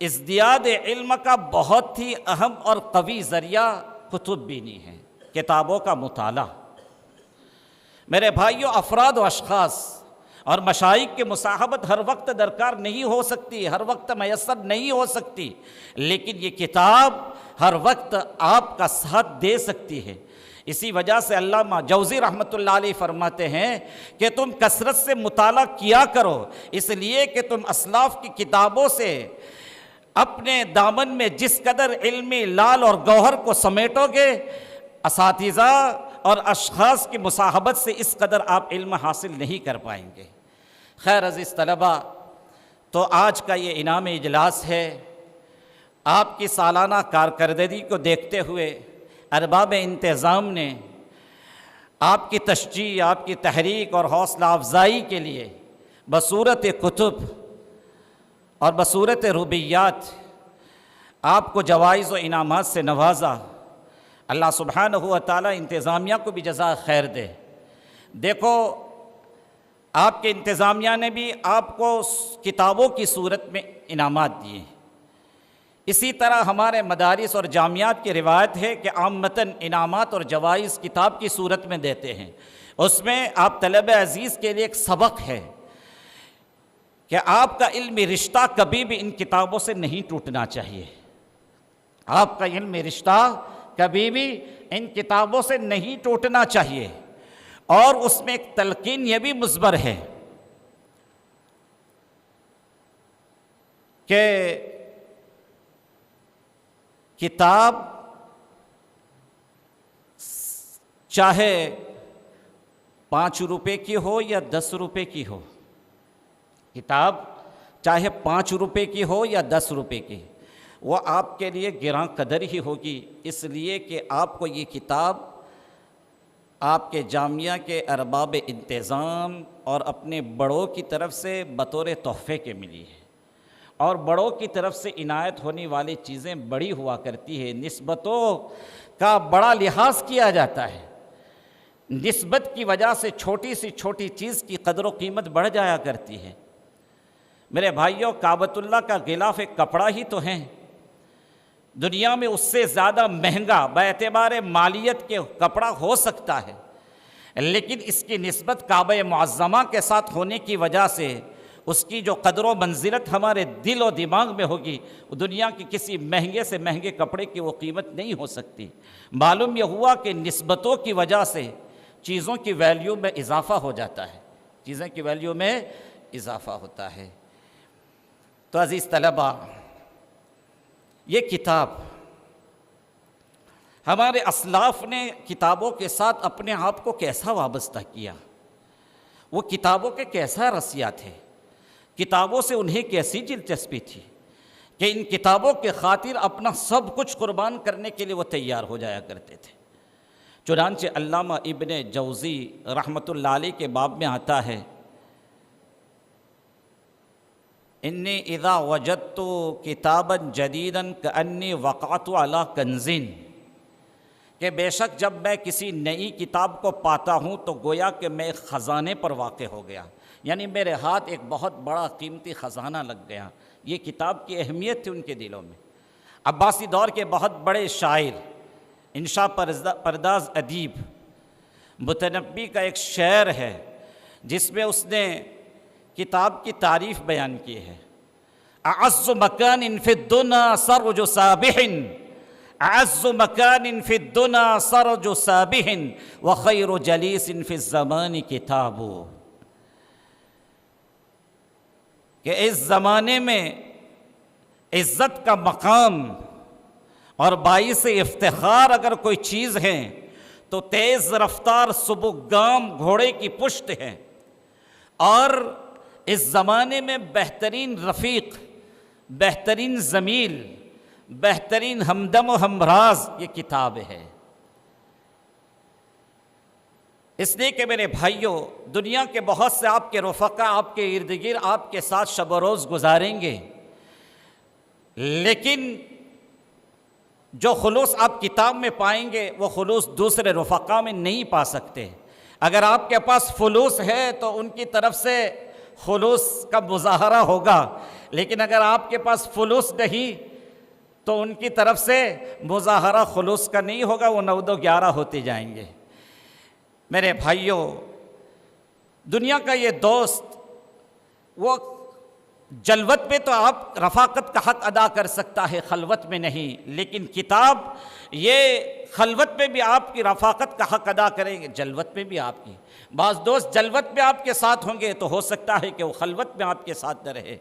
ازدیاد علم کا بہت ہی اہم اور قوی ذریعہ کتب بینی ہے، کتابوں کا مطالعہ۔ میرے بھائیوں، افراد و اشخاص اور مشائخ کی مصاحبت ہر وقت درکار نہیں ہو سکتی، ہر وقت میسر نہیں ہو سکتی، لیکن یہ کتاب ہر وقت آپ کا ساتھ دے سکتی ہے۔ اسی وجہ سے علامہ جوزی رحمۃ اللہ علیہ فرماتے ہیں کہ تم کثرت سے مطالعہ کیا کرو، اس لیے کہ تم اسلاف کی کتابوں سے اپنے دامن میں جس قدر علمی لال اور گوہر کو سمیٹو گے، اساتذہ اور اشخاص کی مصاحبت سے اس قدر آپ علم حاصل نہیں کر پائیں گے۔ خیر عزیز طلبہ، تو آج کا یہ انعام اجلاس ہے۔ آپ کی سالانہ کارکردگی کو دیکھتے ہوئے ارباب انتظام نے آپ کی تشجیع، آپ کی تحریک اور حوصلہ افزائی کے لیے بصورت کتب اور بصورت روبیات آپ کو جوائز و انعامات سے نوازا۔ اللہ سبحانہ و تعالی انتظامیہ کو بھی جزا خیر دے۔ دیکھو، آپ کے انتظامیہ نے بھی آپ کو کتابوں کی صورت میں انعامات دیے۔ اسی طرح ہمارے مدارس اور جامعات کی روایت ہے کہ عامتاً انعامات اور جوائز کتاب کی صورت میں دیتے ہیں۔ اس میں آپ طلبہ عزیز کے لیے ایک سبق ہے کہ آپ کا علمی رشتہ کبھی بھی ان کتابوں سے نہیں ٹوٹنا چاہیے۔ آپ کا علمی رشتہ کبھی بھی ان کتابوں سے نہیں ٹوٹنا چاہیے۔ اور اس میں ایک تلقین یہ بھی مضمر ہے کہ کتاب چاہے 5 روپے کی ہو یا 10 روپے کی ہو، کتاب چاہے 5 روپے کی ہو یا 10 روپے کی، وہ آپ کے لیے گراں قدر ہی ہوگی، اس لیے کہ آپ کو یہ کتاب آپ کے جامعہ کے ارباب انتظام اور اپنے بڑوں کی طرف سے بطور تحفے کے ملی ہے۔ اور بڑوں کی طرف سے عنایت ہونے والی چیزیں بڑی ہوا کرتی ہے، نسبتوں کا بڑا لحاظ کیا جاتا ہے، نسبت کی وجہ سے چھوٹی سی چھوٹی چیز کی قدر و قیمت بڑھ جایا کرتی ہے۔ میرے بھائیوں، کعبۃ اللہ کا غلاف ایک کپڑا ہی تو ہے، دنیا میں اس سے زیادہ مہنگا باعتبار مالیت کے کپڑا ہو سکتا ہے، لیکن اس کی نسبت کعبہ معظمہ کے ساتھ ہونے کی وجہ سے اس کی جو قدر و منزلت ہمارے دل و دماغ میں ہوگی، وہ دنیا کی کسی مہنگے سے مہنگے کپڑے کی وہ قیمت نہیں ہو سکتی۔ معلوم یہ ہوا کہ نسبتوں کی وجہ سے چیزوں کی ویلیو میں اضافہ ہو جاتا ہے، چیزوں کی ویلیو میں اضافہ ہوتا ہے۔ تو عزیز طلبہ، یہ کتاب ہمارے اسلاف نے کتابوں کے ساتھ اپنے آپ کو کیسا وابستہ کیا، وہ کتابوں کے کیسا رسیا تھے، کتابوں سے انہیں کیسی دلچسپی تھی کہ ان کتابوں کے خاطر اپنا سب کچھ قربان کرنے کے لیے وہ تیار ہو جایا کرتے تھے۔ چنانچہ علامہ ابن جوزی رحمۃ اللہ علیہ کے باب میں آتا ہے، انی اذا وجدت کتابا جدیدا کانی وقعت علی کنز، کہ بے شک جب میں کسی نئی کتاب کو پاتا ہوں تو گویا کہ میں ایک خزانے پر واقع ہو گیا، یعنی میرے ہاتھ ایک بہت بڑا قیمتی خزانہ لگ گیا۔ یہ کتاب کی اہمیت تھی ان کے دلوں میں۔ عباسی دور کے بہت بڑے شاعر، انشا پرداز ادیب متنبی کا ایک شعر ہے جس میں اس نے کتاب کی تعریف بیان کی ہے، اعز مکان فی الدنیا سرج سابح، اعز مکان فی الدنیا سرج سابح وخیر جلیس فی الزمان کتاب، کہ اس زمانے میں عزت کا مقام اور باعث افتخار اگر کوئی چیز ہے تو تیز رفتار سبکگام گھوڑے کی پشت ہے، اور اس زمانے میں بہترین رفیق، بہترین زمیل، بہترین ہمدم و ہمراز یہ کتاب ہے۔ اس لیے کہ میرے بھائیوں، دنیا کے بہت سے آپ کے رفقا آپ کے ارد گرد آپ کے ساتھ شب و روز گزاریں گے، لیکن جو خلوص آپ کتاب میں پائیں گے وہ خلوص دوسرے رفقا میں نہیں پا سکتے۔ اگر آپ کے پاس فلوس ہے تو ان کی طرف سے خلوص کا مظاہرہ ہوگا، لیکن اگر آپ کے پاس فلوس نہیں تو ان کی طرف سے مظاہرہ خلوص کا نہیں ہوگا، وہ 9 2 11 ہوتے جائیں گے۔ میرے بھائیوں، دنیا کا یہ دوست وہ جلوت میں تو آپ رفاقت کا حق ادا کر سکتا ہے، خلوت میں نہیں، لیکن کتاب یہ خلوت میں بھی آپ کی رفاقت کا حق ادا کریں گے، جلوت میں بھی آپ کی۔ بعض دوست جلوت میں آپ کے ساتھ ہوں گے تو ہو سکتا ہے کہ وہ خلوت میں آپ کے ساتھ نہ رہے۔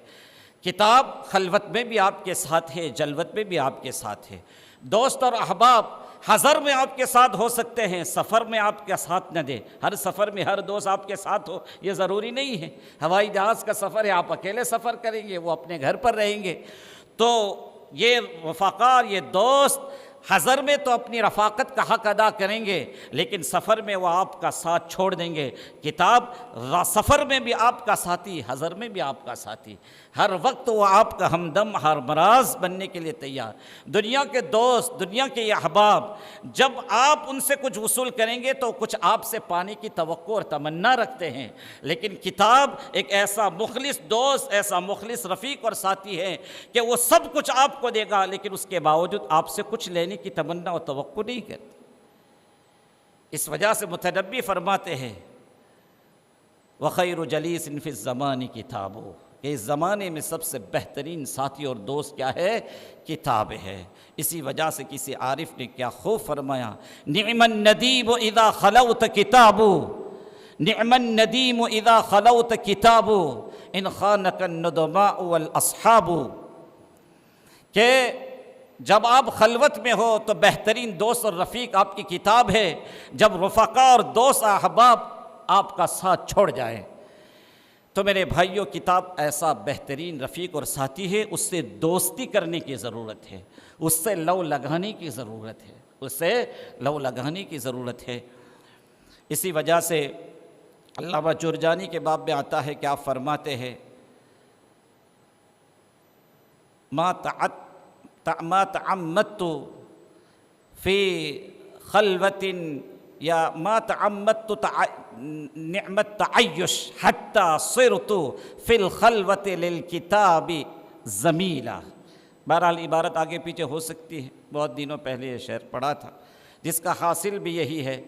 کتاب خلوت میں بھی آپ کے ساتھ ہے، جلوت میں بھی آپ کے ساتھ ہے۔ دوست اور احباب حضر میں آپ کے ساتھ ہو سکتے ہیں، سفر میں آپ کے ساتھ نہ دیں۔ ہر سفر میں ہر دوست آپ کے ساتھ ہو یہ ضروری نہیں ہے۔ ہوائی جہاز کا سفر ہے، آپ اکیلے سفر کریں گے، وہ اپنے گھر پر رہیں گے۔ تو یہ وفاقار، یہ دوست حضر میں تو اپنی رفاقت کا حق ادا کریں گے، لیکن سفر میں وہ آپ کا ساتھ چھوڑ دیں گے۔ کتاب سفر میں بھی آپ کا ساتھی، حضر میں بھی آپ کا ساتھی، ہر وقت وہ آپ کا ہمدم، ہر مراز بننے کے لیے تیار۔ دنیا کے دوست، دنیا کے یہ احباب، جب آپ ان سے کچھ وصول کریں گے تو کچھ آپ سے پانے کی توقع اور تمنا رکھتے ہیں، لیکن کتاب ایک ایسا مخلص دوست، ایسا مخلص رفیق اور ساتھی ہے کہ وہ سب کچھ آپ کو دے گا، لیکن اس کے باوجود آپ سے کچھ لینے کی تمنا اور توقع نہیں کرتا۔ اس وجہ سے متنبی فرماتے ہیں وَخَيْرُ جَلِيسٍ فِي الزَّمَانِ کتابو، کہ اس زمانے میں سب سے بہترین ساتھی اور دوست کیا ہے؟ کتاب ہے۔ اسی وجہ سے کسی عارف نے کیا خوب فرمایا، نعم الندیم اذا خلوت کتابو، نعم الندیم اذا خلوت کتابو ان خانک الندماء والاصحاب، کہ جب آپ خلوت میں ہو تو بہترین دوست اور رفیق آپ کی کتاب ہے، جب رفقا اور دوست احباب آپ کا ساتھ چھوڑ جائیں تو میرے بھائیوں کتاب ایسا بہترین رفیق اور ساتھی ہے، اس سے دوستی کرنے کی ضرورت ہے، اس سے لو لگانے کی ضرورت ہے، اس سے لو لگانے کی ضرورت ہے۔ اسی وجہ سے علامہ جرجانی کے باب میں آتا ہے کہ آپ فرماتے ہیں ما تعمدت فی خلوت یا ما تعمدت نعمت تعیش حتی صرت فی الخلوت للکتاب زمیلا۔ بہرحال عبارت آگے پیچھے ہو سکتی ہے، بہت دنوں پہلے یہ شعر پڑھا تھا، جس کا حاصل بھی یہی ہے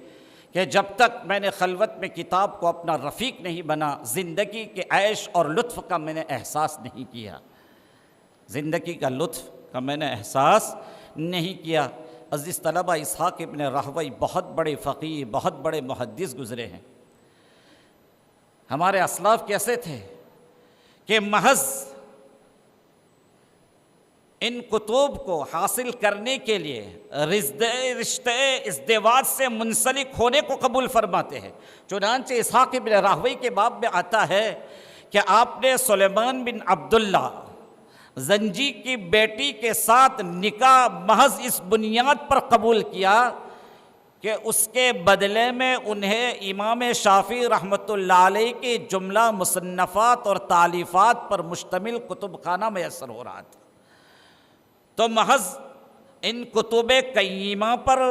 کہ جب تک میں نے خلوت میں کتاب کو اپنا رفیق نہیں بنا، زندگی کے عیش اور لطف کا میں نے احساس نہیں کیا، زندگی کا لطف کا میں نے احساس نہیں کیا۔ عزیز طلبہ، اسحاق ابن راہوی بہت بڑے فقیہ، بہت بڑے محدث گزرے ہیں۔ ہمارے اسلاف کیسے تھے کہ محض ان کتب کو حاصل کرنے کے لیے رشتے ازدواج سے منسلک ہونے کو قبول فرماتے ہیں۔ چنانچہ اسحاق ابن راہوی کے باب میں آتا ہے کہ آپ نے سلیمان بن عبداللہ زنجی کی بیٹی کے ساتھ نکاح محض اس بنیاد پر قبول کیا کہ اس کے بدلے میں انہیں امام شافعی رحمۃ اللہ علیہ کی جملہ مصنفات اور تالیفات پر مشتمل کتب خانہ میسر ہو رہا تھا، تو محض ان کتب قیمہ پر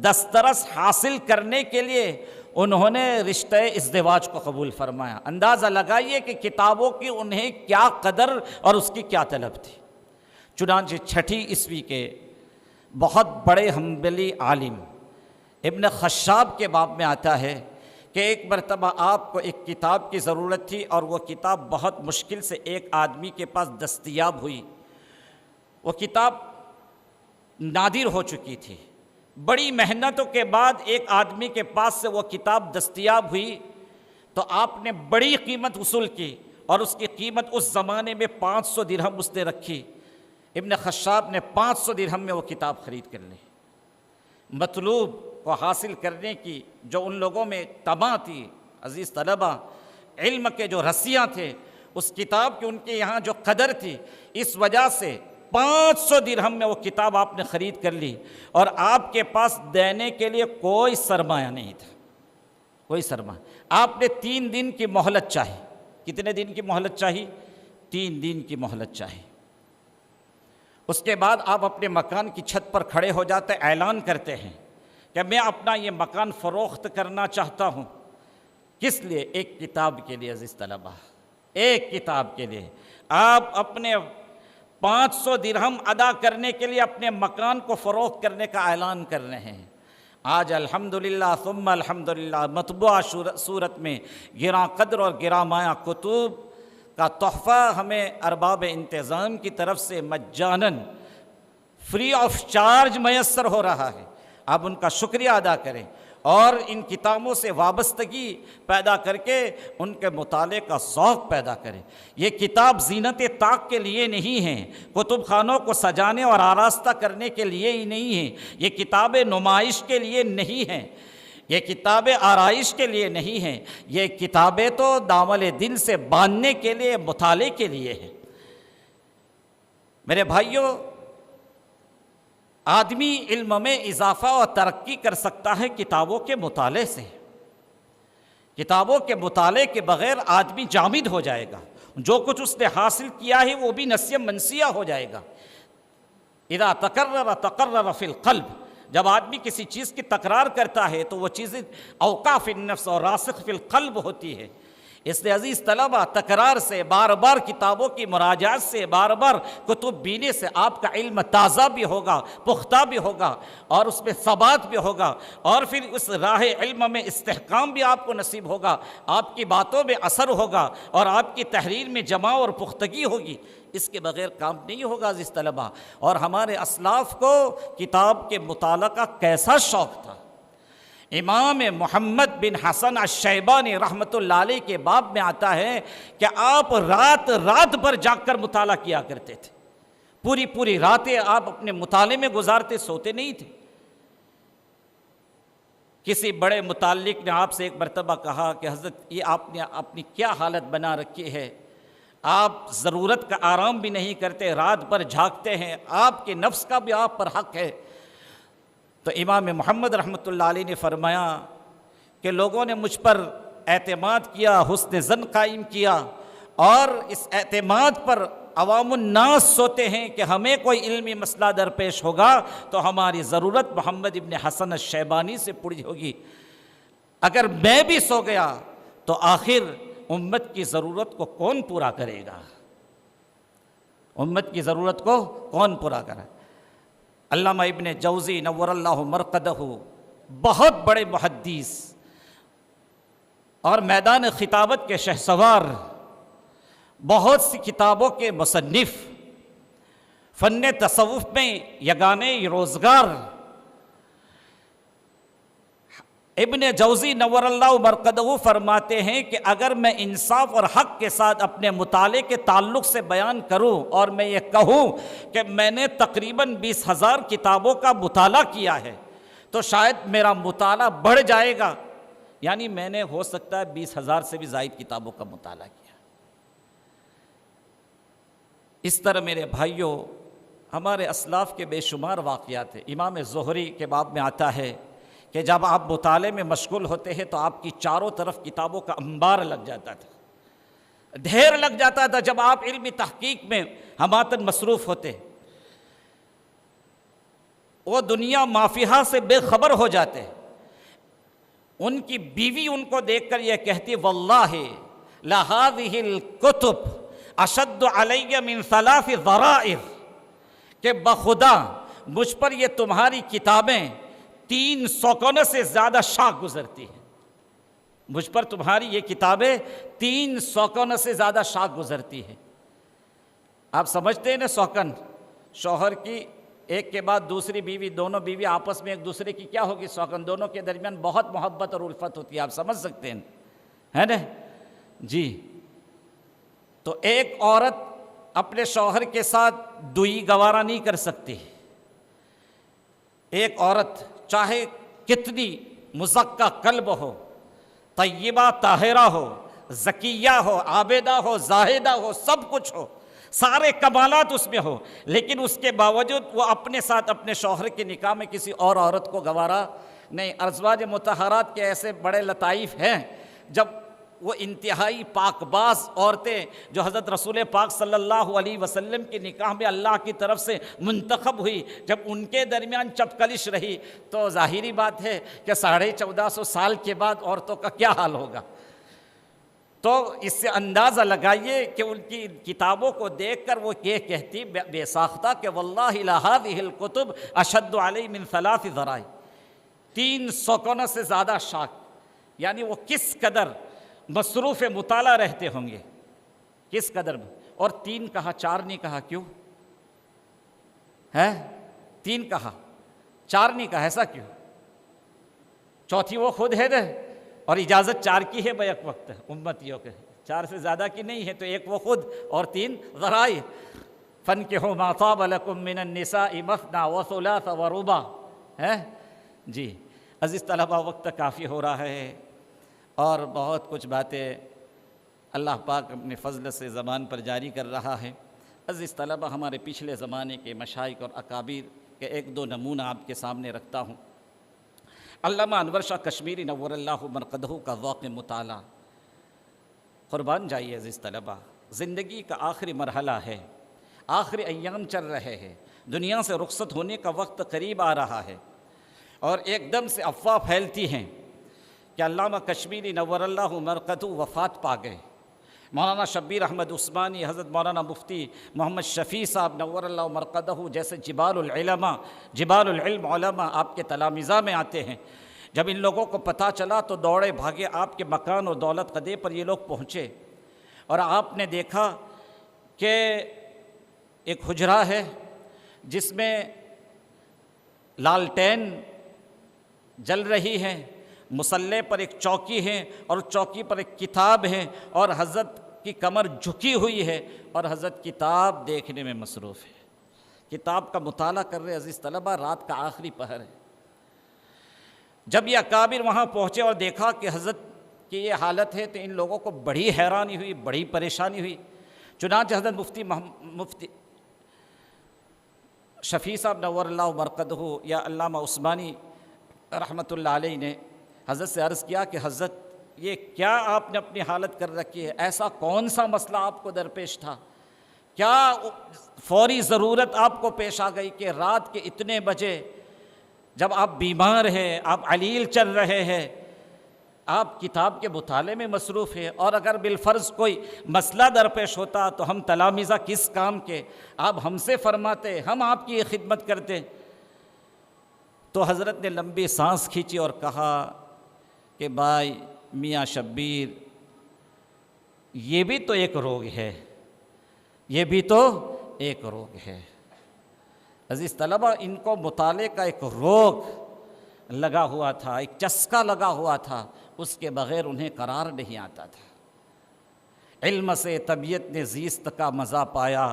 دسترس حاصل کرنے کے لیے انہوں نے رشتہ ازدواج کو قبول فرمایا۔ اندازہ لگائیے کہ کتابوں کی انہیں کیا قدر اور اس کی کیا طلب تھی۔ چنانچہ 6 عیسوی کے بہت بڑے حنبلی عالم ابن خشاب کے باب میں آتا ہے کہ ایک مرتبہ آپ کو ایک کتاب کی ضرورت تھی، اور وہ کتاب بہت مشکل سے ایک آدمی کے پاس دستیاب ہوئی۔ وہ کتاب نادر ہو چکی تھی، بڑی محنتوں کے بعد ایک آدمی کے پاس سے وہ کتاب دستیاب ہوئی، تو آپ نے بڑی قیمت وصول کی، اور اس کی قیمت اس زمانے میں 500 درہم اس نے رکھی۔ ابن خشاب نے 500 درہم میں وہ کتاب خرید کر لی۔ مطلوب کو حاصل کرنے کی جو ان لوگوں میں طمع تھی، عزیز طلبہ، علم کے جو رسیاں تھے، اس کتاب کی ان کے یہاں جو قدر تھی، اس وجہ سے 500 درہم میں وہ کتاب آپ نے خرید کر لی، اور آپ کے پاس دینے کے لیے کوئی سرمایہ نہیں تھا، کوئی سرمایہ۔ آپ نے 3 دن کی مہلت چاہی۔ کتنے دن کی مہلت چاہی؟ 3 دن کی مہلت چاہی۔ اس کے بعد آپ اپنے مکان کی چھت پر کھڑے ہو جاتے، اعلان کرتے ہیں کہ میں اپنا یہ مکان فروخت کرنا چاہتا ہوں۔ کس لیے؟ ایک کتاب کے لیے۔ عزیز طلبہ، ایک کتاب کے لیے آپ اپنے 500 درہم ادا کرنے کے لیے اپنے مکان کو فروخت کرنے کا اعلان کر رہے ہیں۔ آج الحمدللہ ثم الحمدللہ مطبوعہ صورت میں گراں قدر اور گراں مایہ کتب کا تحفہ ہمیں ارباب انتظام کی طرف سے مجاناً فری آف چارج میسر ہو رہا ہے۔ آپ ان کا شکریہ ادا کریں اور ان کتابوں سے وابستگی پیدا کر کے ان کے مطالعے کا ذوق پیدا کریں۔ یہ کتاب زینت طاق کے لیے نہیں ہیں، کتب خانوں کو سجانے اور آراستہ کرنے کے لیے ہی نہیں ہیں، یہ کتابیں نمائش کے لیے نہیں ہیں، یہ کتابیں آرائش کے لیے نہیں ہیں، یہ کتابیں تو دامن دل سے باندھنے کے لیے، مطالعے کے لیے ہیں۔ میرے بھائیوں، آدمی علم میں اضافہ اور ترقی کر سکتا ہے کتابوں کے مطالعے سے۔ کتابوں کے مطالعے کے بغیر آدمی جامد ہو جائے گا، جو کچھ اس نے حاصل کیا ہے وہ بھی نسیہ منسیہ ہو جائے گا۔ اذا تقرر فی القلب، جب آدمی کسی چیز کی تکرار کرتا ہے تو وہ چیزیں اوقع فی النفس اور راسخ فی القلب ہوتی ہے۔ اس لیے عزیز طلبہ، تکرار سے، بار بار کتابوں کی مراجعات سے، بار بار کتب بینے سے آپ کا علم تازہ بھی ہوگا، پختہ بھی ہوگا، اور اس میں ثبات بھی ہوگا، اور پھر اس راہ علم میں استحکام بھی آپ کو نصیب ہوگا، آپ کی باتوں میں اثر ہوگا، اور آپ کی تحریر میں جمع اور پختگی ہوگی۔ اس کے بغیر کام نہیں ہوگا عزیز طلبہ۔ اور ہمارے اسلاف کو کتاب کے مطالعہ کا کیسا شوق تھا۔ امام محمد بن حسن الشیبانی رحمۃ اللہ علیہ کے باب میں آتا ہے کہ آپ رات رات بھر جاگ کر مطالعہ کیا کرتے تھے، پوری پوری راتیں آپ اپنے مطالعے میں گزارتے، سوتے نہیں تھے۔ کسی بڑے متعلق نے آپ سے ایک مرتبہ کہا کہ حضرت یہ آپ نے اپنی کیا حالت بنا رکھی ہے، آپ ضرورت کا آرام بھی نہیں کرتے، رات بھر جھاگتے ہیں، آپ کے نفس کا بھی آپ پر حق ہے۔ تو امام محمد رحمۃ اللہ علیہ نے فرمایا کہ لوگوں نے مجھ پر اعتماد کیا، حسن ظن قائم کیا، اور اس اعتماد پر عوام الناس سوتے ہیں کہ ہمیں کوئی علمی مسئلہ درپیش ہوگا تو ہماری ضرورت محمد ابن حسن الشیبانی سے پوری ہوگی۔ اگر میں بھی سو گیا تو آخر امت کی ضرورت کو کون پورا کرے گا؟ امت کی ضرورت کو کون پورا کرے؟ علامہ ابن جوزی نور اللہ مرقدہ بہت بڑے محدث اور میدان خطابت کے شہسوار، بہت سی کتابوں کے مصنف، فن تصوف میں یگانہ روزگار، ابن جوزی نور اللہ مرقدہ فرماتے ہیں کہ اگر میں انصاف اور حق کے ساتھ اپنے مطالعے کے تعلق سے بیان کروں اور میں یہ کہوں کہ میں نے تقریباً 20,000 کتابوں کا مطالعہ کیا ہے تو شاید میرا مطالعہ بڑھ جائے گا، یعنی میں نے ہو سکتا ہے 20,000 سے بھی زائد کتابوں کا مطالعہ کیا۔ اس طرح میرے بھائیوں، ہمارے اسلاف کے بے شمار واقعات ہیں۔ امام زہری کے باب میں آتا ہے کہ جب آپ مطالعے میں مشغول ہوتے ہیں تو آپ کی چاروں طرف کتابوں کا انبار لگ جاتا تھا، ڈھیر لگ جاتا تھا۔ جب آپ علمی تحقیق میں ہماتن مصروف ہوتے، وہ دنیا مافیہا سے بے خبر ہو جاتے۔ ان کی بیوی ان کو دیکھ کر یہ کہتی، واللہ لہذہ الکتب اشد علی من 3 ضرائر، کہ بخدا مجھ پر یہ تمہاری کتابیں 3 سوکونوں سے زیادہ شاق گزرتی ہیں۔ مجھ پر تمہاری یہ کتابیں 3 سوکونوں سے زیادہ شاق گزرتی ہیں۔ آپ سمجھتے ہیں نا سوکن، شوہر کی ایک کے بعد دوسری بیوی، دونوں بیوی آپس میں ایک دوسرے کی کیا ہوگی سوکن، دونوں کے درمیان بہت محبت اور الفت ہوتی ہے، آپ سمجھ سکتے ہیں، ہے نا جی۔ تو ایک عورت اپنے شوہر کے ساتھ دوئی گوارا نہیں کر سکتی۔ ایک عورت چاہے کتنی مزکہ قلب ہو، طیبہ طاہرہ ہو، زکیہ ہو، عابدہ ہو، زاہدہ ہو، سب کچھ ہو، سارے کمالات اس میں ہو، لیکن اس کے باوجود وہ اپنے ساتھ اپنے شوہر کے نکاح میں کسی اور عورت کو گوارا نہیں۔ ازواج مطہرات کے ایسے بڑے لطائف ہیں، جب وہ انتہائی پاک باز عورتیں جو حضرت رسول پاک صلی اللہ علیہ وسلم کے نکاح میں اللہ کی طرف سے منتخب ہوئی، جب ان کے درمیان چپکلش رہی تو ظاہری بات ہے کہ 1450 سال کے بعد عورتوں کا کیا حال ہوگا۔ تو اس سے اندازہ لگائیے کہ ان کی کتابوں کو دیکھ کر وہ یہ کہتی بے ساختہ کہ واللہ لہذہ الکتب اشد علی من 3 ذرائع، 3 سوکونوں سے زیادہ شاق، یعنی وہ کس قدر مصروف مطالعہ رہتے ہوں گے، کس قدر۔ اور 3 کہا، 4 نہیں کہا، کیوں ہے؟ 3 کہا، 4 نہیں کہا، ایسا کیوں؟ چوتھی وہ خود ہے اور اجازت 4 کی ہے بیک وقت امتیوں کے، 4 سے زیادہ کی نہیں ہے، تو 1 وہ خود اور 3 ذرائع۔ فَانْكِحُوا مَا طَابَ لَكُم مِّنَ النِّسَاءِ مَثْنَىٰ وَثُلَاثَ وَرُبَاعَ، ہے جی۔ عزیز طلبہ، وقت کافی ہو رہا ہے اور بہت کچھ باتیں اللہ پاک اپنے فضل سے زبان پر جاری کر رہا ہے۔ عزیز طلبہ، ہمارے پچھلے زمانے کے مشائخ اور اکابر کہ ایک دو نمونہ آپ کے سامنے رکھتا ہوں۔ علامہ انور شاہ کشمیری نور اللہ مرقدہ کا ذوق مطالعہ، قربان جائیے عزیز طلبہ، زندگی کا آخری مرحلہ ہے، آخری ایام چل رہے ہیں، دنیا سے رخصت ہونے کا وقت قریب آ رہا ہے، اور ایک دم سے افواہ پھیلتی ہیں کہ علامہ کشمیری نور اللہ مرقدہ وفات پا گئے۔ مولانا شبیر احمد عثمانی، حضرت مولانا مفتی محمد شفیع صاحب نور اللہ مرقدہ جیسے جبال العلم علماء آپ کے تلامذہ میں آتے ہیں۔ جب ان لوگوں کو پتہ چلا تو دوڑے بھاگے آپ کے مکان اور دولت قدے پر یہ لوگ پہنچے، اور آپ نے دیکھا کہ ایک حجرہ ہے جس میں لالٹین جل رہی ہے، مصلے پر ایک چوکی ہے اور چوکی پر ایک کتاب ہے، اور حضرت کی کمر جھکی ہوئی ہے اور حضرت کتاب دیکھنے میں مصروف ہے، کتاب کا مطالعہ کر رہے عزیز طلبہ، رات کا آخری پہر ہے۔ جب یہ اکابر وہاں پہنچے اور دیکھا کہ حضرت کی یہ حالت ہے تو ان لوگوں کو بڑی حیرانی ہوئی، بڑی پریشانی ہوئی۔ چنانچہ حضرت مفتی شفیع صاحب نور اللہ مرقدہ یا علامہ عثمانی رحمۃ اللہ علیہ نے حضرت سے عرض کیا کہ حضرت یہ کیا آپ نے اپنی حالت کر رکھی ہے، ایسا کون سا مسئلہ آپ کو درپیش تھا، کیا فوری ضرورت آپ کو پیش آ گئی کہ رات کے اتنے بجے جب آپ بیمار ہیں، آپ علیل چل رہے ہیں، آپ کتاب کے مطالعے میں مصروف ہیں، اور اگر بالفرض کوئی مسئلہ درپیش ہوتا تو ہم تلامذہ کس کام کے، آپ ہم سے فرماتے، ہم آپ کی خدمت کرتے۔ تو حضرت نے لمبی سانس کھینچی اور کہا کہ بھائی میاں شبیر، یہ بھی تو ایک روگ ہے، یہ بھی تو ایک روگ ہے۔ عزیز طلبہ، ان کو مطالعے کا ایک روگ لگا ہوا تھا، ایک چسکا لگا ہوا تھا، اس کے بغیر انہیں قرار نہیں آتا تھا۔ علم سے طبیعت نے زیست کا مزہ پایا،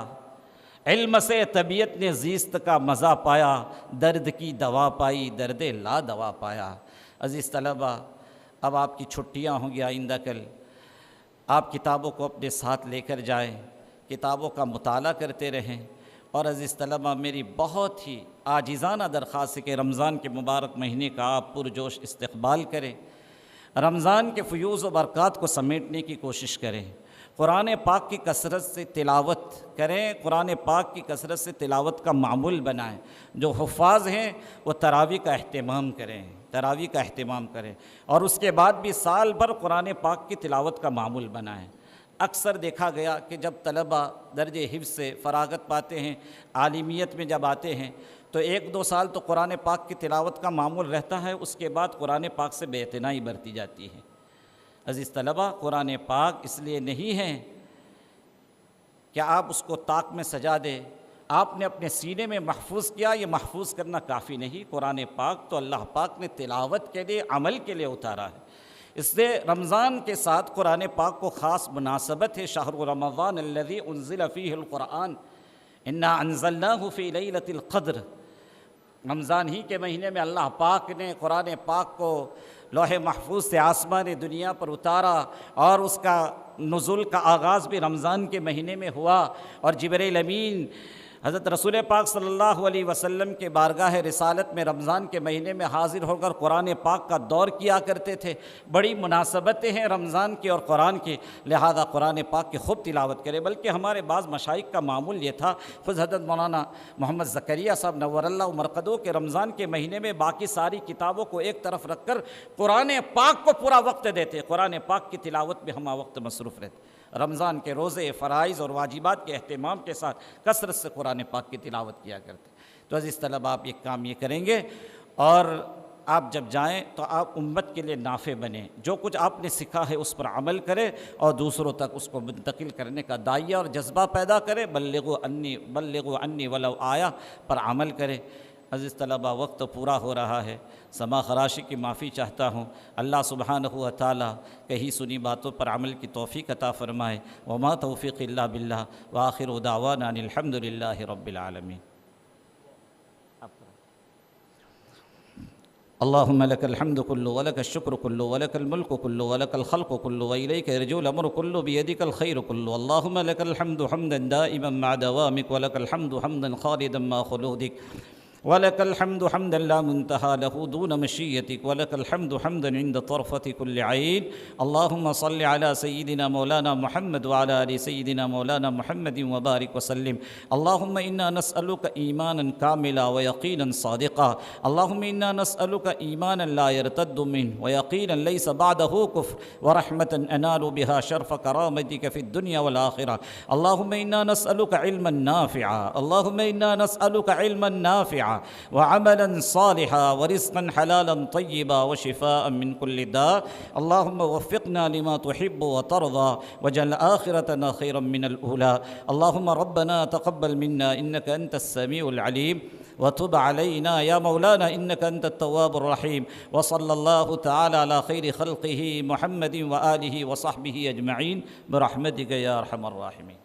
علم سے طبیعت نے زیست کا مزہ پایا، درد کی دوا پائی، درد لا دوا پایا۔ عزیز طلبہ، اب آپ کی چھٹیاں ہوں گی آئندہ کل، آپ کتابوں کو اپنے ساتھ لے کر جائیں، کتابوں کا مطالعہ کرتے رہیں، اور عزیز طلبہ میری بہت ہی عاجزانہ درخواست ہے کہ رمضان کے مبارک مہینے کا آپ پرجوش استقبال کریں، رمضان کے فیوز و برکات کو سمیٹنے کی کوشش کریں، قرآن پاک کی کثرت سے تلاوت کریں، قرآن پاک کی کثرت سے تلاوت کا معمول بنائیں۔ جو حفاظ ہیں وہ تراویح کا اہتمام کریں، تراویح کا اہتمام کریں، اور اس کے بعد بھی سال بھر قرآن پاک کی تلاوت کا معمول بنائیں۔ اکثر دیکھا گیا کہ جب طلبہ درجہ حفظ سے فراغت پاتے ہیں، عالمیت میں جب آتے ہیں تو 1-2 سال تو قرآن پاک کی تلاوت کا معمول رہتا ہے، اس کے بعد قرآن پاک سے بے اعتنائی برتی جاتی ہے۔ عزیز طلبہ، قرآن پاک اس لیے نہیں ہے کہ آپ اس کو طاق میں سجا دیں، آپ نے اپنے سینے میں محفوظ کیا، یہ محفوظ کرنا کافی نہیں۔ قرآن پاک تو اللہ پاک نے تلاوت کے لیے، عمل کے لیے اتارا ہے۔ اس لیے رمضان کے ساتھ قرآن پاک کو خاص مناسبت ہے۔ شہر رمضان الذی انزل فیہ القرآن انا انزلناہ فی لیلۃ القدر، رمضان ہی کے مہینے میں اللہ پاک نے قرآن پاک کو لوح محفوظ سے آسمان دنیا پر اتارا، اور اس کا نزول کا آغاز بھی رمضان کے مہینے میں ہوا، اور جبرائیل امین حضرت رسول پاک صلی اللہ علیہ وسلم کے بارگاہ رسالت میں رمضان کے مہینے میں حاضر ہو کر قرآن پاک کا دور کیا کرتے تھے۔ بڑی مناسبتیں ہیں رمضان کی اور قرآن کی، لہذا قرآن پاک کی خوب تلاوت کرے۔ بلکہ ہمارے بعض مشائخ کا معمول یہ تھا، خود حضرت مولانا محمد زکریا صاحب نور اللہ مرقدہ کے رمضان کے مہینے میں باقی ساری کتابوں کو ایک طرف رکھ کر قرآن پاک کو پورا وقت دیتے، قرآن پاک کی تلاوت میں ہم وقت مصروف رہتے۔ رمضان کے روزے، فرائض اور واجبات کے اہتمام کے ساتھ کثرت سے قرآن پاک کی تلاوت کیا کرتے۔ تو عزیز طلبہ، آپ یہ کام یہ کریں گے، اور آپ جب جائیں تو آپ امت کے لیے نافع بنیں، جو کچھ آپ نے سیکھا ہے اس پر عمل کریں، اور دوسروں تک اس کو منتقل کرنے کا داعیہ اور جذبہ پیدا کریں۔ بلغوا انی ولو آیا پر عمل کریں۔ عزیز طلبہ، وقت پورا ہو رہا ہے، سما خراشی کی معافی چاہتا ہوں۔ اللہ سبحانہ و تعالی کہی سنی باتوں پر عمل کی توفیق عطا فرمائے۔ وما توفیق الا باللہ، وآخر دعوانا ان الحمد للہ رب العالمین۔ اللہم لک الحمد کلہ ولک الشکر کلہ ولک الملک کلہ ولک الخلق کلہ والیک یرجع الامر کلہ بیدک الخیر کلہ۔ اللہم لک الحمد حمدا دائما مع دوامک ولک الحمد حمدا خالدا مع خلودک۔ ولك الحمد حمدا لا منتهى له دون مشيتك، ولك الحمد حمدا عند طرفة كل عين. اللهم صل على سيدنا مولانا محمد وعلى آل سيدنا مولانا محمد وبارك وسلم. اللهم إنا نسألك إيمانا كاملا ويقينا صادقا. اللهم إنا نسألك إيمانا لا يرتد منه، ويقينا ليس بعده كفر، ورحمة أنال بها شرف كرامتك في الدنيا والآخرة. اللهم إنا نسألك علما نافعا، اللهم إنا نسألك علما نافعا وعملا صالحا ورزقا حلالا طيبا وشفاء من كل داء. اللهم وفقنا لما تحب وترضى، واجعل آخرتنا خيرا من الأولى. اللهم ربنا تقبل منا إنك أنت السميع العليم، وتب علينا يا مولانا إنك أنت التواب الرحيم. وصلى الله تعالى على خير خلقه محمد وآله وصحبه أجمعين برحمتك يا أرحم الراحمين.